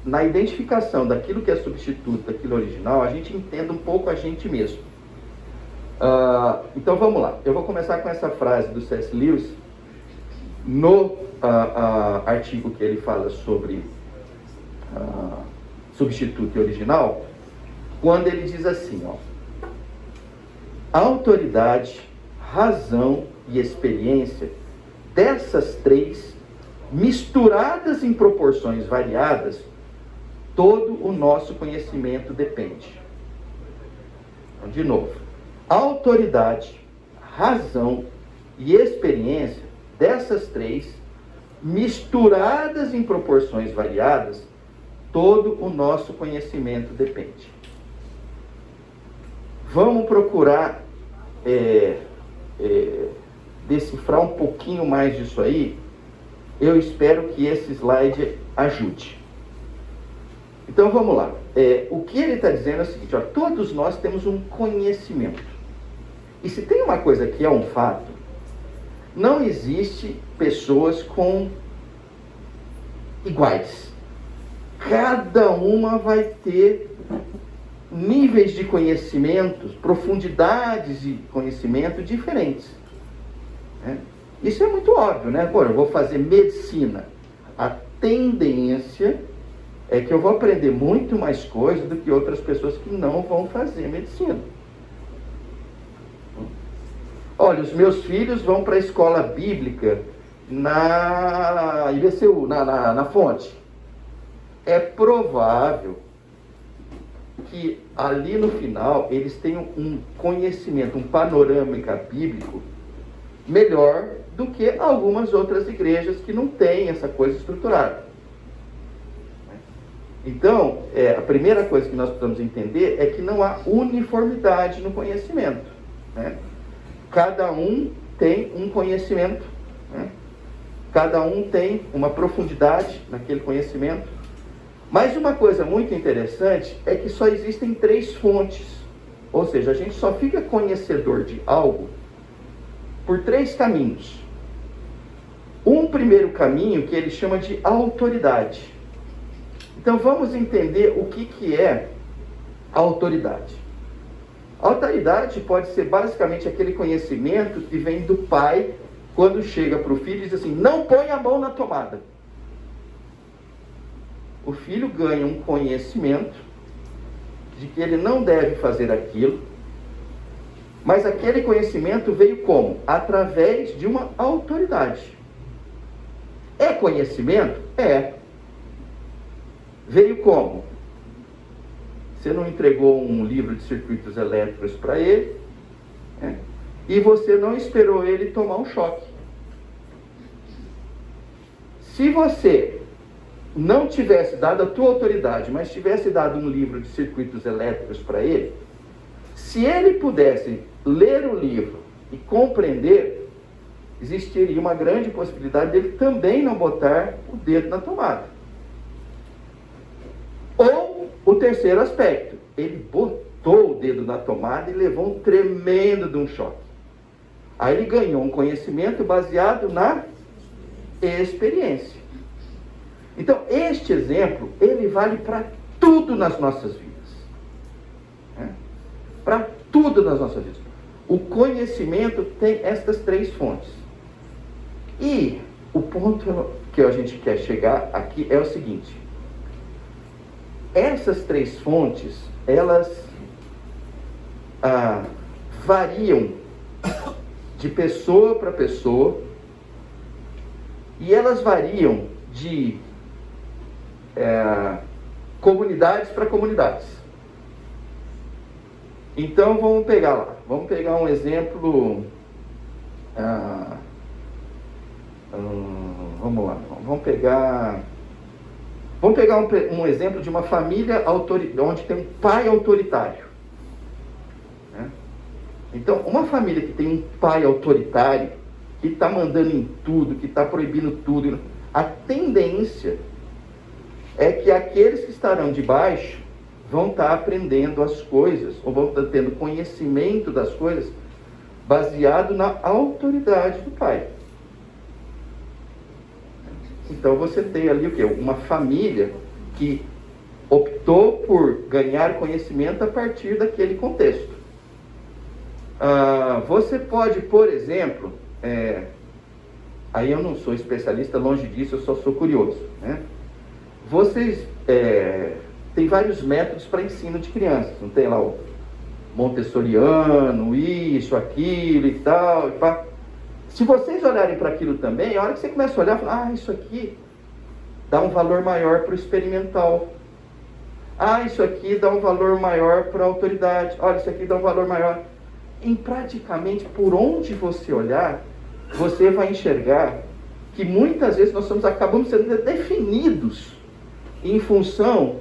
na identificação daquilo que é substituto, daquilo original, a gente entenda um pouco a gente mesmo. Então vamos lá, eu vou começar com essa frase do C.S. Lewis, no artigo que ele fala sobre substituto e original, quando ele diz assim, ó: a autoridade, razão e experiência dessas três, misturadas em proporções variadas, todo o nosso conhecimento depende. Então, de novo, autoridade, razão e experiência dessas três, misturadas em proporções variadas, todo o nosso conhecimento depende. Vamos procurar decifrar um pouquinho mais disso aí. Eu espero que esse slide ajude. Então vamos lá. O que ele está dizendo é o seguinte, ó, todos nós temos um conhecimento. E se tem uma coisa que é um fato, não existe pessoas iguais. Cada uma vai ter níveis de conhecimento, profundidades de conhecimento diferentes. Né? Isso é muito óbvio, né? Pô, eu vou fazer medicina. A tendência é que eu vou aprender muito mais coisas do que outras pessoas que não vão fazer medicina. Olha, os meus filhos vão para a escola bíblica na IBCU, na Fonte. É provável que ali no final eles tenham um conhecimento, um panorâmica bíblico melhor do que algumas outras igrejas que não têm essa coisa estruturada. Então, a primeira coisa que nós precisamos entender é que não há uniformidade no conhecimento, né? Cada um tem um conhecimento, né? Cada um tem uma profundidade naquele conhecimento. Mas uma coisa muito interessante é que só existem três fontes. Ou seja, a gente só fica conhecedor de algo por três caminhos. Um primeiro caminho que ele chama de autoridade. Então vamos entender o que é a autoridade. A autoridade pode ser basicamente aquele conhecimento que vem do pai quando chega para o filho e diz assim, não põe a mão na tomada. O filho ganha um conhecimento de que ele não deve fazer aquilo, mas aquele conhecimento veio como? Através de uma autoridade. É conhecimento? É. Veio como? Você não entregou um livro de circuitos elétricos para ele, né? E você não esperou ele tomar um choque. Se você não tivesse dado a tua autoridade, mas tivesse dado um livro de circuitos elétricos para ele, se ele pudesse ler o livro e compreender, existiria uma grande possibilidade dele também não botar o dedo na tomada. Ou o terceiro aspecto, ele botou o dedo na tomada e levou um tremendo de um choque. Aí ele ganhou um conhecimento baseado na experiência. Então, este exemplo, ele vale para tudo nas nossas vidas. Né? Para tudo nas nossas vidas. O conhecimento tem estas três fontes. E o ponto que a gente quer chegar aqui é o seguinte. Essas três fontes, elas variam de pessoa para pessoa, E elas variam de comunidades para comunidades. Então vamos pegar lá, vamos pegar um exemplo, vamos lá, vamos pegar um exemplo de uma família onde tem um pai autoritário, né? Então, uma família que tem um pai autoritário, que está mandando em tudo, que está proibindo tudo, a tendência é que aqueles que estarão debaixo vão estar aprendendo as coisas, ou vão estar tendo conhecimento das coisas, baseado na autoridade do pai. Então você tem ali o quê? Uma família que optou por ganhar conhecimento a partir daquele contexto. Você pode, por exemplo, aí eu não sou especialista, longe disso, eu só sou curioso, né? Vocês tem vários métodos para ensino de crianças, não tem lá o montessoriano, isso, aquilo e tal, e pá. Se vocês olharem para aquilo também, a hora que você começa a olhar, fala, isso aqui dá um valor maior para o experimental. Isso aqui dá um valor maior para a autoridade. Olha, isso aqui dá um valor maior. Em praticamente por onde você olhar, você vai enxergar que muitas vezes nós acabamos sendo definidos em função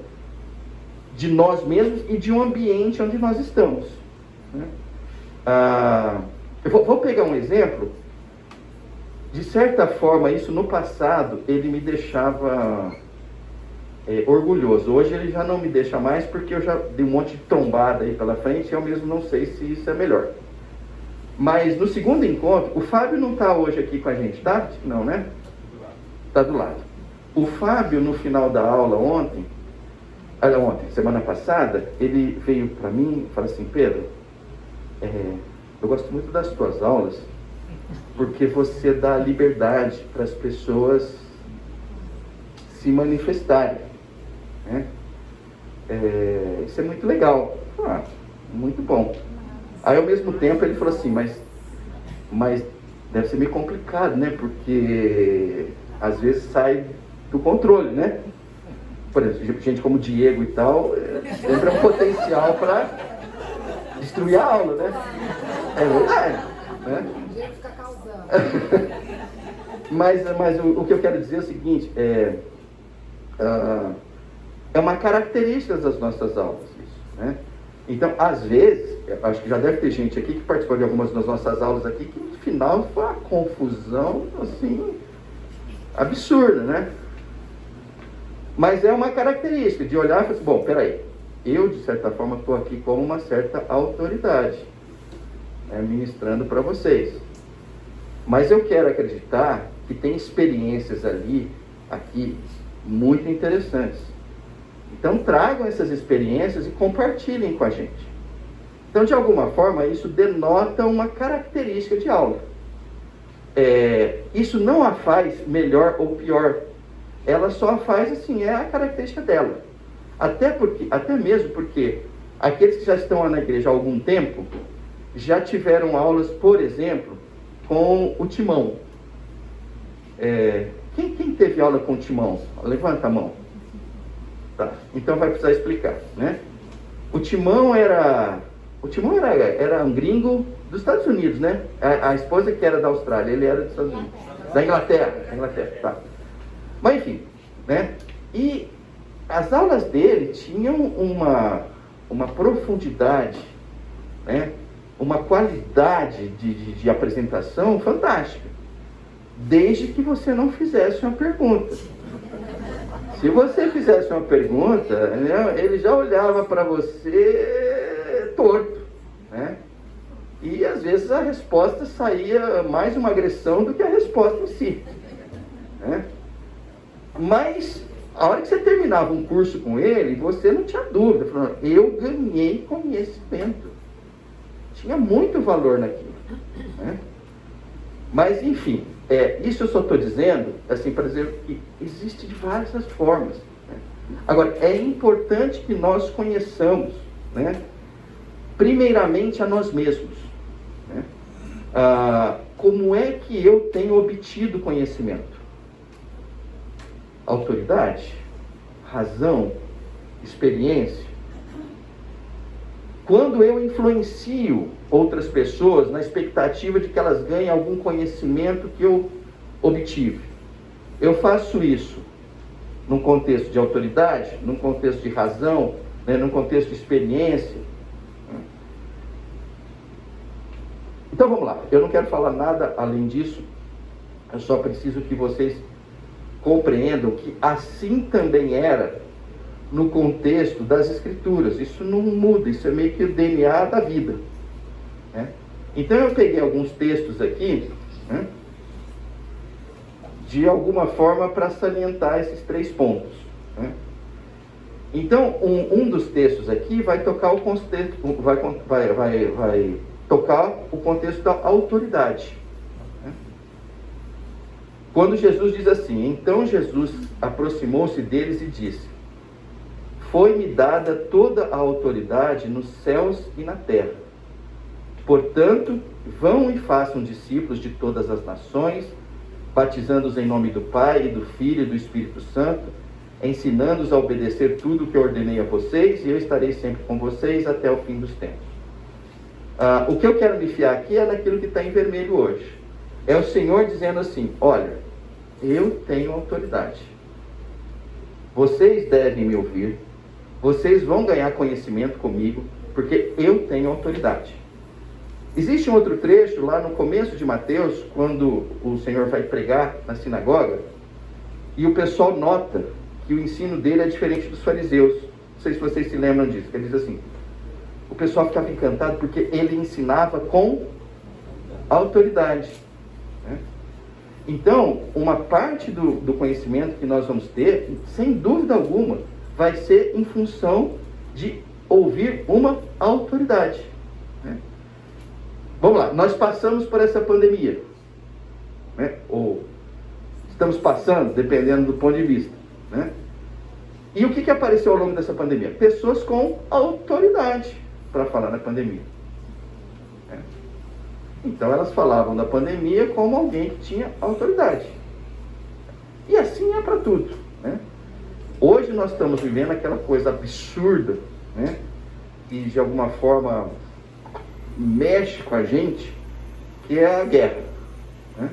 de nós mesmos e de um ambiente onde nós estamos, né? Eu vou pegar um exemplo. De certa forma, isso no passado, ele me deixava orgulhoso. Hoje ele já não me deixa mais, porque eu já dei um monte de trombada aí pela frente, e eu mesmo não sei se isso é melhor. Mas no segundo encontro, o Fábio não está hoje aqui com a gente, tá? Não, né? Está do lado. O Fábio, no final da aula ontem, semana passada, ele veio para mim e falou assim, Pedro, eu gosto muito das tuas aulas, porque você dá liberdade para as pessoas se manifestarem, né? Isso é muito legal. Muito bom. Aí ao mesmo tempo ele falou assim, mas deve ser meio complicado, né? Porque às vezes sai do controle, né? Por exemplo, gente como Diego e tal, sempre é um potencial para destruir a aula, né? É verdade, né? Fica causando. Mas o que eu quero dizer é o seguinte, é uma característica das nossas aulas, isso, né? Então, às vezes, acho que já deve ter gente aqui que participou de algumas das nossas aulas aqui, que no final foi uma confusão, assim, absurda, né? Mas é uma característica de olhar e falar assim, bom, peraí, eu, de certa forma, estou aqui como uma certa autoridade, né, ministrando para vocês. Mas eu quero acreditar que tem experiências aqui, muito interessantes. Então, tragam essas experiências e compartilhem com a gente. Então, de alguma forma, isso denota uma característica de aula. Isso não a faz melhor ou pior. Ela só a faz assim, é a característica dela. Até mesmo porque aqueles que já estão lá na igreja há algum tempo, já tiveram aulas, por exemplo, com o Timão. Quem teve aula com o Timão? Levanta a mão. Tá, então vai precisar explicar, né? O Timão era um gringo dos Estados Unidos, né? A esposa que era da Austrália, ele era dos Estados Unidos. Da Inglaterra, tá. Mas enfim, né? E as aulas dele tinham uma profundidade, né? Uma qualidade de apresentação fantástica, desde que você não fizesse uma pergunta. Se você fizesse uma pergunta, ele já olhava para você torto, né? E às vezes a resposta saía mais uma agressão do que a resposta em si, né? Mas a hora que você terminava um curso com ele, você não tinha dúvida, falando, eu ganhei conhecimento. Tinha muito valor naquilo, né? Mas enfim, isso eu só estou dizendo assim, para dizer que existe de várias formas, né? Agora, é importante que nós conheçamos, né, primeiramente a nós mesmos, né? Como é que eu tenho obtido conhecimento? autoridade, razão, experiência. Quando eu influencio outras pessoas na expectativa de que elas ganhem algum conhecimento que eu obtive, eu faço isso num contexto de autoridade, num contexto de razão, né, num contexto de experiência. Então vamos lá, eu não quero falar nada além disso, eu só preciso que vocês compreendam que assim também era no contexto das Escrituras. Isso não muda, isso é meio que o DNA da vida, né? Então eu peguei alguns textos aqui, né, de alguma forma para salientar esses 3 pontos, né? Então um dos textos aqui vai tocar o contexto, vai tocar o contexto da autoridade, né? Quando Jesus diz assim: então Jesus aproximou-se deles e disse: foi-me dada toda a autoridade nos céus e na terra. Portanto, vão e façam discípulos de todas as nações, batizando-os em nome do Pai, e do Filho e do Espírito Santo, ensinando-os a obedecer tudo o que eu ordenei a vocês, e eu estarei sempre com vocês até o fim dos tempos. O que eu quero me fiar aqui é naquilo que está em vermelho hoje. É o Senhor dizendo assim: olha, eu tenho autoridade. Vocês devem me ouvir. Vocês vão ganhar conhecimento comigo, porque eu tenho autoridade. Existe um outro trecho lá no começo de Mateus, quando o Senhor vai pregar na sinagoga, e o pessoal nota que o ensino dele é diferente dos fariseus. Não sei se vocês se lembram disso. Ele diz assim: o pessoal ficava encantado porque ele ensinava com autoridade, né? Então, uma parte do conhecimento que nós vamos ter, sem dúvida alguma, vai ser em função de ouvir uma autoridade, né? Vamos lá, nós passamos por essa pandemia, né? Ou estamos passando, dependendo do ponto de vista, né? E o que apareceu ao longo dessa pandemia? Pessoas com autoridade para falar da pandemia, né? Então elas falavam da pandemia como alguém que tinha autoridade. E assim é para tudo, né? Hoje nós estamos vivendo aquela coisa absurda, né, que de alguma forma mexe com a gente, que é a guerra, né?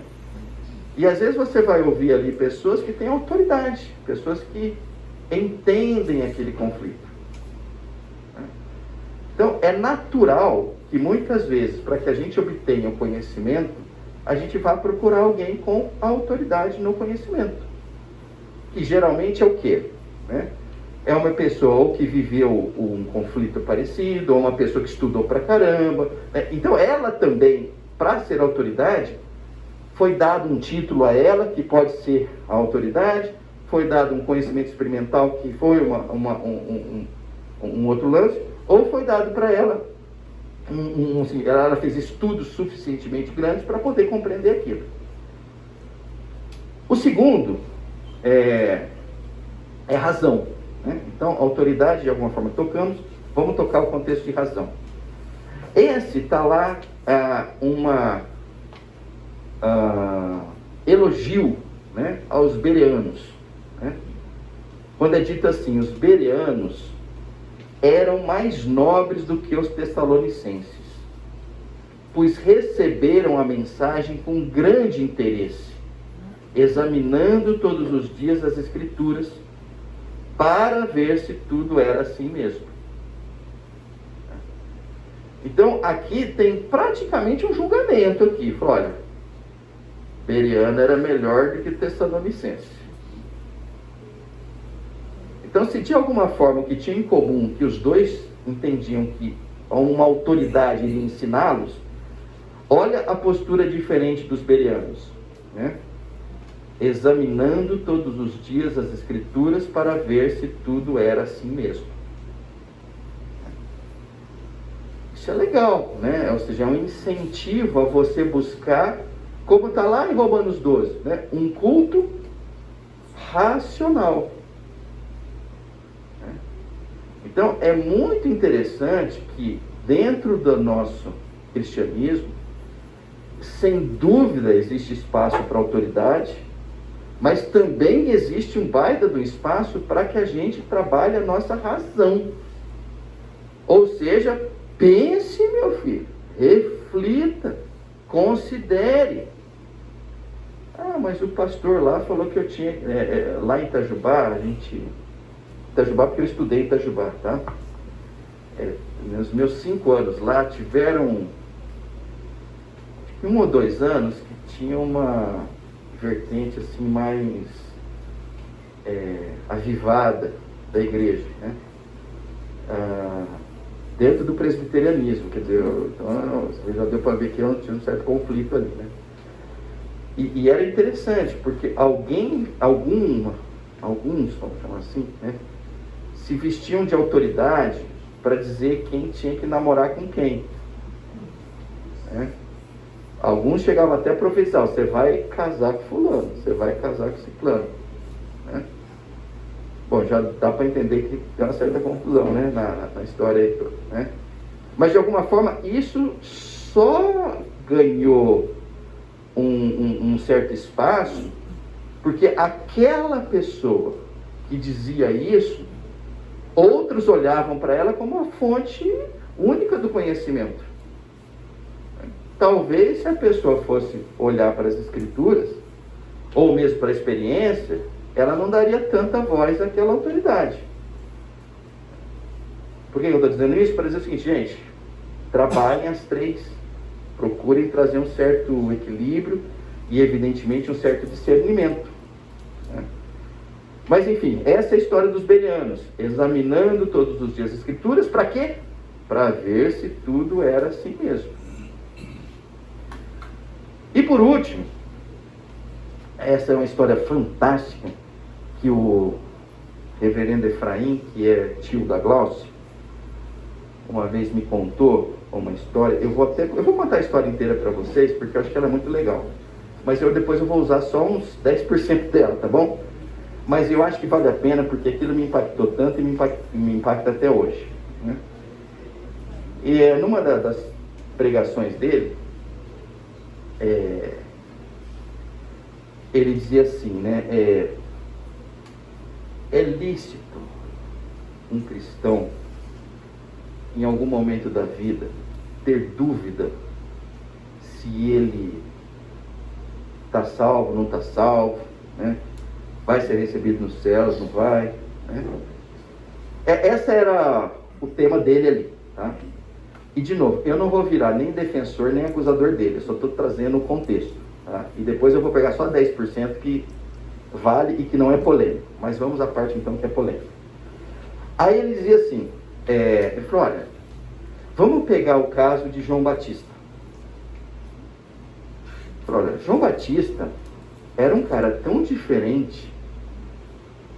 E às vezes você vai ouvir ali pessoas que têm autoridade, pessoas que entendem aquele conflito, né? Então é natural que muitas vezes, para que a gente obtenha o conhecimento, a gente vá procurar alguém com autoridade no conhecimento, que geralmente é o quê? Né? É uma pessoa ou que viveu um conflito parecido, ou uma pessoa que estudou pra caramba, né? Então ela também, para ser autoridade, foi dado um título a ela, que pode ser a autoridade, foi dado um conhecimento experimental, que foi um outro lance, ou foi dado para ela, assim, ela fez estudos suficientemente grandes para poder compreender aquilo. O segundo é razão, né? Então, autoridade, de alguma forma tocamos, vamos tocar o contexto de razão. Esse está lá elogio, né, aos bereanos, né? Quando é dito assim: os bereanos eram mais nobres do que os tessalonicenses, pois receberam a mensagem com grande interesse, examinando todos os dias as Escrituras, para ver se tudo era assim mesmo. Então, aqui tem praticamente um julgamento aqui. Fala, olha, Bereano era melhor do que Tessalonicense. Então, se de alguma forma o que tinha em comum, que os dois entendiam que uma autoridade iria ensiná-los, olha a postura diferente dos bereanos, né? Examinando todos os dias as Escrituras para ver se tudo era assim mesmo. Isso é legal, né? Ou seja, é um incentivo a você buscar, como está lá em Romanos 12, né? Um culto racional. Então, é muito interessante que dentro do nosso cristianismo, sem dúvida existe espaço para autoridade, Mas também existe um baita do espaço para que a gente trabalhe a nossa razão. Ou seja, pense, meu filho, reflita, considere. Ah, mas o pastor lá falou que eu tinha, lá em Itajubá, Itajubá porque eu estudei em Itajubá, tá? Nos meus 5 anos lá, tiveram 1 ou 2 anos que tinha uma vertente assim mais avivada da igreja, né? Dentro do presbiterianismo, quer dizer, então, já deu para ver que tinha um certo conflito ali, né? E era interessante, porque alguns, vamos chamar assim, né, se vestiam de autoridade para dizer quem tinha que namorar com quem, né? Alguns chegavam até a profetizar: você vai casar com fulano, você vai casar com ciclano, né? Bom, já dá para entender que tem uma certa confusão, né, na história aí toda, né? Mas de alguma forma isso só ganhou um certo espaço porque aquela pessoa que dizia isso, outros olhavam para ela como uma fonte única do conhecimento. Talvez se a pessoa fosse olhar para as escrituras, ou mesmo para a experiência, ela não daria tanta voz àquela autoridade. Por que eu estou dizendo isso? Para dizer o seguinte: gente, trabalhem as 3, procurem trazer um certo equilíbrio e evidentemente um certo discernimento, né? Mas enfim, essa é a história dos bereanos, examinando todos os dias as escrituras. Para quê? Para ver se tudo era assim mesmo. E por último, essa é uma história fantástica que o reverendo Efraim, que é tio da Glaucia, uma vez me contou uma história. Eu vou contar a história inteira para vocês, porque eu acho que ela é muito legal, mas depois eu vou usar só uns 10% dela, tá bom? Mas eu acho que vale a pena, porque aquilo me impactou tanto e me impacta até hoje, né? E numa das pregações dele, ele dizia assim, né? É lícito um cristão, em algum momento da vida, ter dúvida se ele está salvo, não está salvo, né? Vai ser recebido nos céus, não vai, né? Essa era o tema dele ali, tá? E de novo, eu não vou virar nem defensor nem acusador dele, eu só estou trazendo o contexto, tá? E depois eu vou pegar só 10% que vale e que não é polêmico, mas vamos à parte então que é polêmica. Aí ele dizia assim, ele falou: olha, vamos pegar o caso de João Batista. Ele falou: olha, João Batista era um cara tão diferente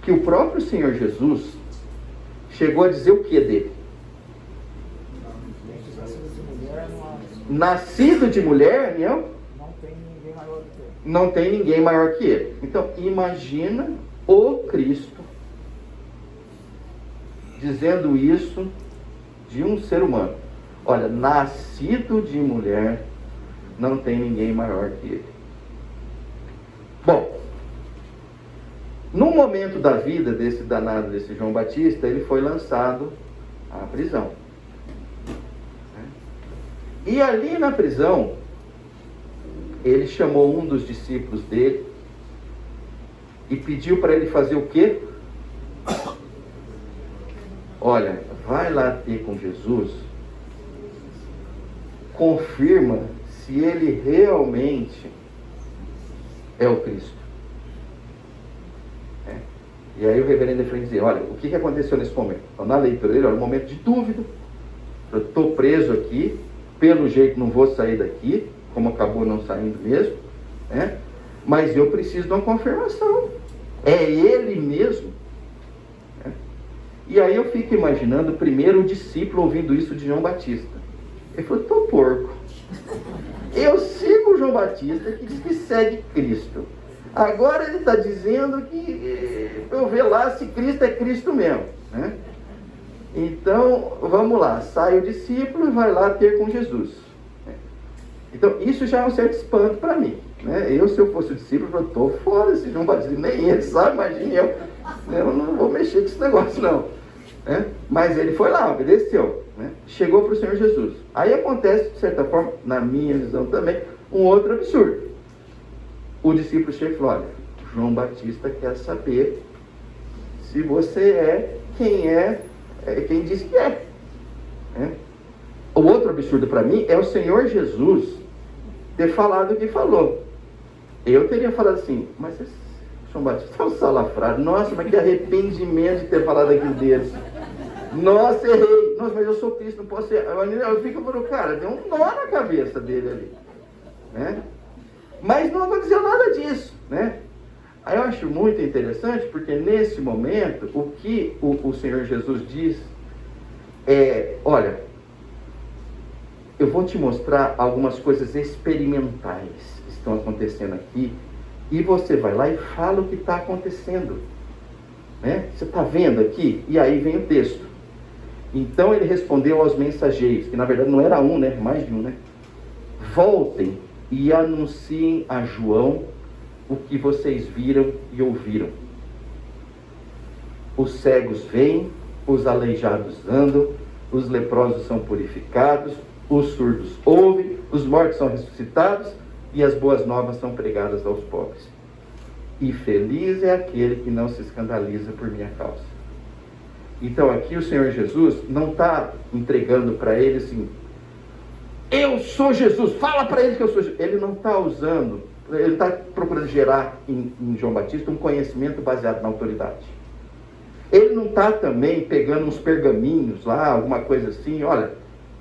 que o próprio Senhor Jesus chegou a dizer o que dele? Nascido de mulher, não tem ninguém maior que ele. Então, imagina o Cristo dizendo isso de um ser humano. Olha, nascido de mulher, não tem ninguém maior que ele. Bom, no momento da vida desse danado, desse João Batista, ele foi lançado à prisão. E ali na prisão, ele chamou um dos discípulos dele e pediu para ele fazer o quê? Olha, vai lá ter com Jesus, confirma se ele realmente é o Cristo. E aí o reverendo Efraim dizia: olha, o que aconteceu nesse momento? Então, na leitura dele, olha, um momento de dúvida. Eu estou preso aqui, pelo jeito não vou sair daqui, como acabou não saindo mesmo, né? Mas eu preciso de uma confirmação. É ele mesmo? Né? E aí eu fico imaginando primeiro o discípulo ouvindo isso de João Batista. Ele falou: tô porco. Eu sigo o João Batista, que diz que segue Cristo. Agora ele está dizendo que eu ver lá se Cristo é Cristo mesmo, né? Então, vamos lá, sai o discípulo e vai lá ter com Jesus. Então, isso já é um certo espanto para mim. Né? Se eu fosse o discípulo, eu estou fora desse João Batista. Nem ele sabe, imagine eu. Eu não vou mexer com esse negócio, não. Né? Mas ele foi lá, obedeceu. Né? Chegou para o Senhor Jesus. Aí acontece, de certa forma, na minha visão também, um outro absurdo. O discípulo chega e fala: olha, João Batista quer saber se você é quem diz que é. Né? O outro absurdo para mim é o Senhor Jesus ter falado o que falou. Eu teria falado assim: mas esse João Batista é um salafrário. Nossa, mas que arrependimento de ter falado aquilo dele. Nossa, errei. Nossa, mas eu sou Cristo, não posso ser. Eu fico falando, cara, deu um nó na cabeça dele ali. Né? Mas não aconteceu nada disso. Né? Aí eu acho muito interessante, porque nesse momento, o que o Senhor Jesus diz é: olha, eu vou te mostrar algumas coisas experimentais que estão acontecendo aqui, e você vai lá e fala o que está acontecendo. Né? Você está vendo aqui? E aí vem o texto. Então ele respondeu aos mensageiros, que na verdade não era um, né? Mais de um, né? Voltem e anunciem a João o que vocês viram e ouviram. Os cegos veem, os aleijados andam, os leprosos são purificados, os surdos ouvem, os mortos são ressuscitados e as boas novas são pregadas aos pobres. E feliz é aquele que não se escandaliza por minha causa. Então aqui o Senhor Jesus não está entregando para ele assim: eu sou Jesus, fala para ele que eu sou Jesus. Ele não está usando, ele está procurando gerar em João Batista um conhecimento baseado na autoridade. Ele não está também pegando uns pergaminhos lá, alguma coisa assim: olha,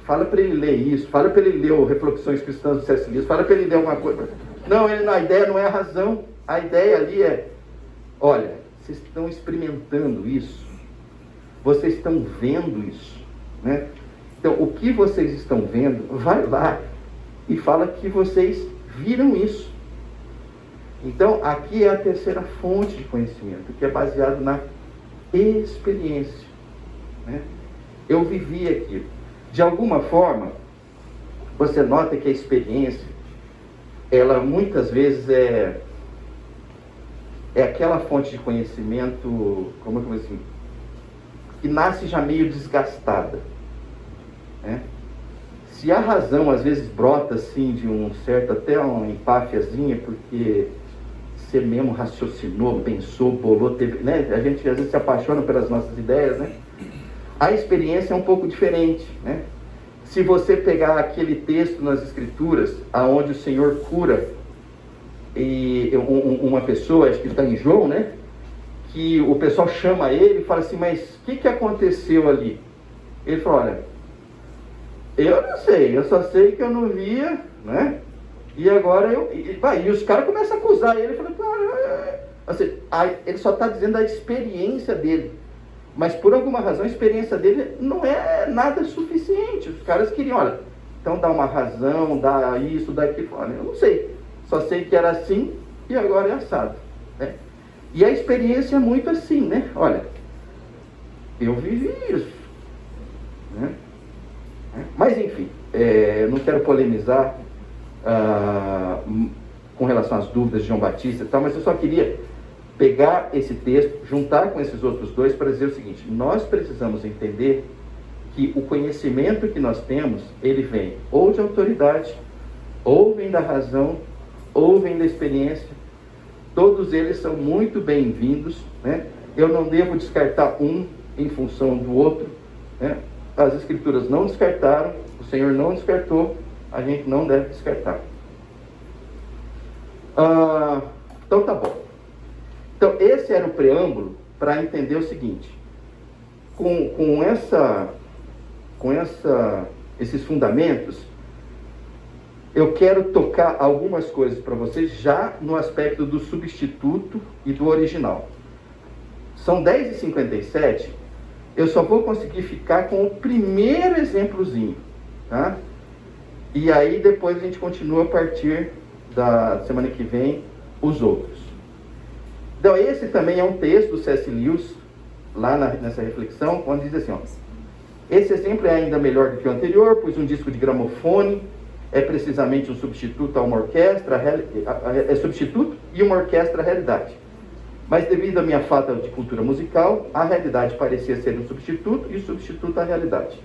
fala para ele ler isso, fala para ele ler o Reflexões Cristãs do C.S. Lewis, fala para ele ler alguma coisa. Não, a ideia não é a razão. A ideia ali é: olha, vocês estão experimentando isso, vocês estão vendo isso, né? Então, o que vocês estão vendo, vai lá e fala que vocês viram isso. Então, aqui é a terceira fonte de conhecimento, que é baseado na experiência. Né? Eu vivi aquilo. De alguma forma, você nota que a experiência, ela muitas vezes é aquela fonte de conhecimento, como é que eu vou dizer assim, que nasce já meio desgastada. Né? Se a razão às vezes brota assim de um certo, até uma empáfiazinha, porque você mesmo raciocinou, pensou, bolou, teve, né? A gente às vezes se apaixona pelas nossas ideias, né? A experiência é um pouco diferente, né? Se você pegar aquele texto nas Escrituras, aonde o Senhor cura uma pessoa, acho que está em João, né? Que o pessoal chama ele e fala assim: mas o que aconteceu ali? Ele fala: olha, eu não sei, eu só sei que eu não via, né? E agora e os caras começam a acusar ele, falando: assim, ele só está dizendo a experiência dele, mas por alguma razão a experiência dele não é nada suficiente. Os caras queriam: olha, então dá uma razão, dá isso, dá aquilo. Olha, eu não sei, só sei que era assim e agora é assado, né? E a experiência é muito assim, né? Olha, eu vivi isso, né? Mas enfim, eu não quero polemizar com relação às dúvidas de João Batista e tal, mas eu só queria pegar esse texto, juntar com esses outros dois para dizer o seguinte: nós precisamos entender que o conhecimento que nós temos, ele vem ou de autoridade, ou vem da razão, ou vem da experiência. Todos eles são muito bem-vindos, né? Eu não devo descartar um em função do outro, né? As Escrituras não descartaram, o Senhor não descartou, a gente não deve descartar. Então tá bom. Então esse era o preâmbulo para entender o seguinte: com esses fundamentos, eu quero tocar algumas coisas para vocês já no aspecto do substituto e do original. São 10h57, eu só vou conseguir ficar com o primeiro exemplozinho, tá? E aí depois a gente continua a partir da semana que vem os outros. Então esse também é um texto do C.S. Lewis, lá nessa reflexão, onde diz assim: ó, esse exemplo é ainda melhor do que o anterior, pois um disco de gramofone é precisamente um substituto a uma orquestra, é substituto e uma orquestra realidade. Mas devido à minha falta de cultura musical, a realidade parecia ser um substituto e o substituto a realidade.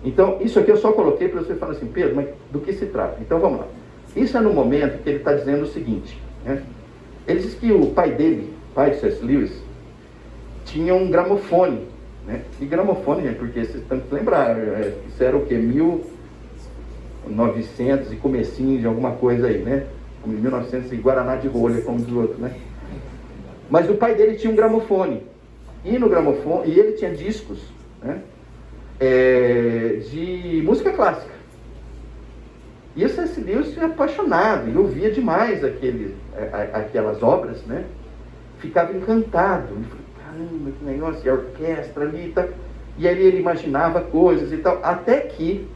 Então, isso aqui eu só coloquei para você falar assim, Pedro, mas do que se trata? Então, vamos lá. Isso é no momento que ele está dizendo o seguinte, né? Ele diz que o pai dele, pai de C.S. Lewis, tinha um gramofone, né? E gramofone, gente, porque vocês têm que lembrar, isso era o quê? 1900 e comecinho de alguma coisa aí, né? 1900 e Guaraná de rolha, como diz o outro, né? Mas o pai dele tinha um gramofone. E no gramofone, e ele tinha discos, né? De música clássica. E o C.S. Lewis foi apaixonado, e ouvia demais aquelas obras, né? Ficava encantado. Ele falou, caramba, que negócio, e a orquestra ali e tal. E aí ele imaginava coisas e tal, até que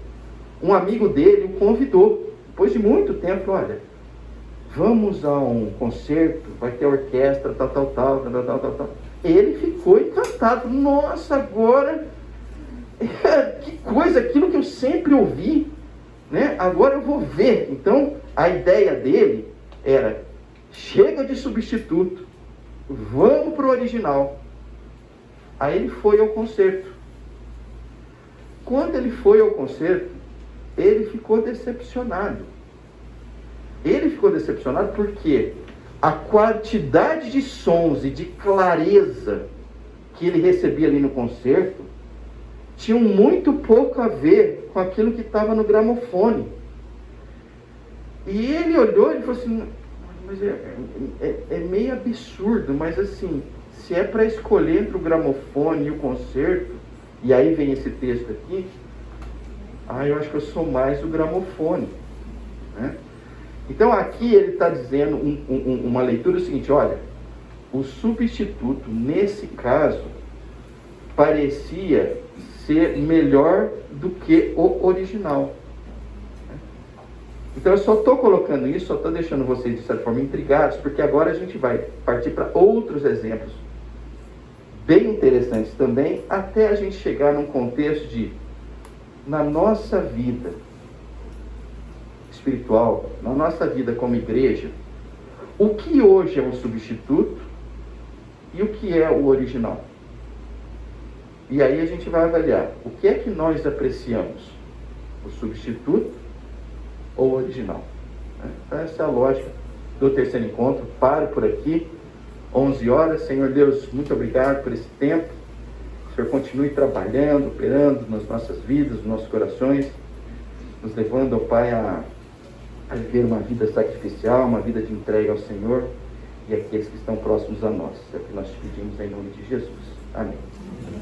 um amigo dele o convidou, depois de muito tempo, olha, vamos a um concerto, vai ter orquestra, tal. Ele ficou encantado. Nossa, agora, que coisa, aquilo que eu sempre ouvi, né? Agora eu vou ver. Então, a ideia dele era, chega de substituto, vamos para o original. Aí ele foi ao concerto. Quando ele foi ao concerto, ele ficou decepcionado. Ele ficou decepcionado porque a quantidade de sons e de clareza que ele recebia ali no concerto tinham muito pouco a ver com aquilo que estava no gramofone. E ele olhou e falou assim, mas é meio absurdo, mas assim, se é para escolher entre o gramofone e o concerto, e aí vem esse texto aqui, eu acho que eu sou mais o gramofone, né? Então aqui ele está dizendo uma leitura seguinte, olha, o substituto nesse caso parecia ser melhor do que o original. Então eu só estou colocando isso, só estou deixando vocês de certa forma intrigados, porque agora a gente vai partir para outros exemplos bem interessantes também, até a gente chegar num contexto de, na nossa vida espiritual, na nossa vida como igreja, o que hoje é um substituto e o que é o original. E aí a gente vai avaliar o que é que nós apreciamos, o substituto ou o original. Então essa é a lógica do terceiro encontro. Paro por aqui, 11 horas. Senhor Deus, muito obrigado por esse tempo. O Senhor continue trabalhando, operando nas nossas vidas, nos nossos corações, nos levando, ó Pai, a viver uma vida sacrificial, uma vida de entrega ao Senhor e àqueles que estão próximos a nós. É o que nós te pedimos em nome de Jesus. Amém.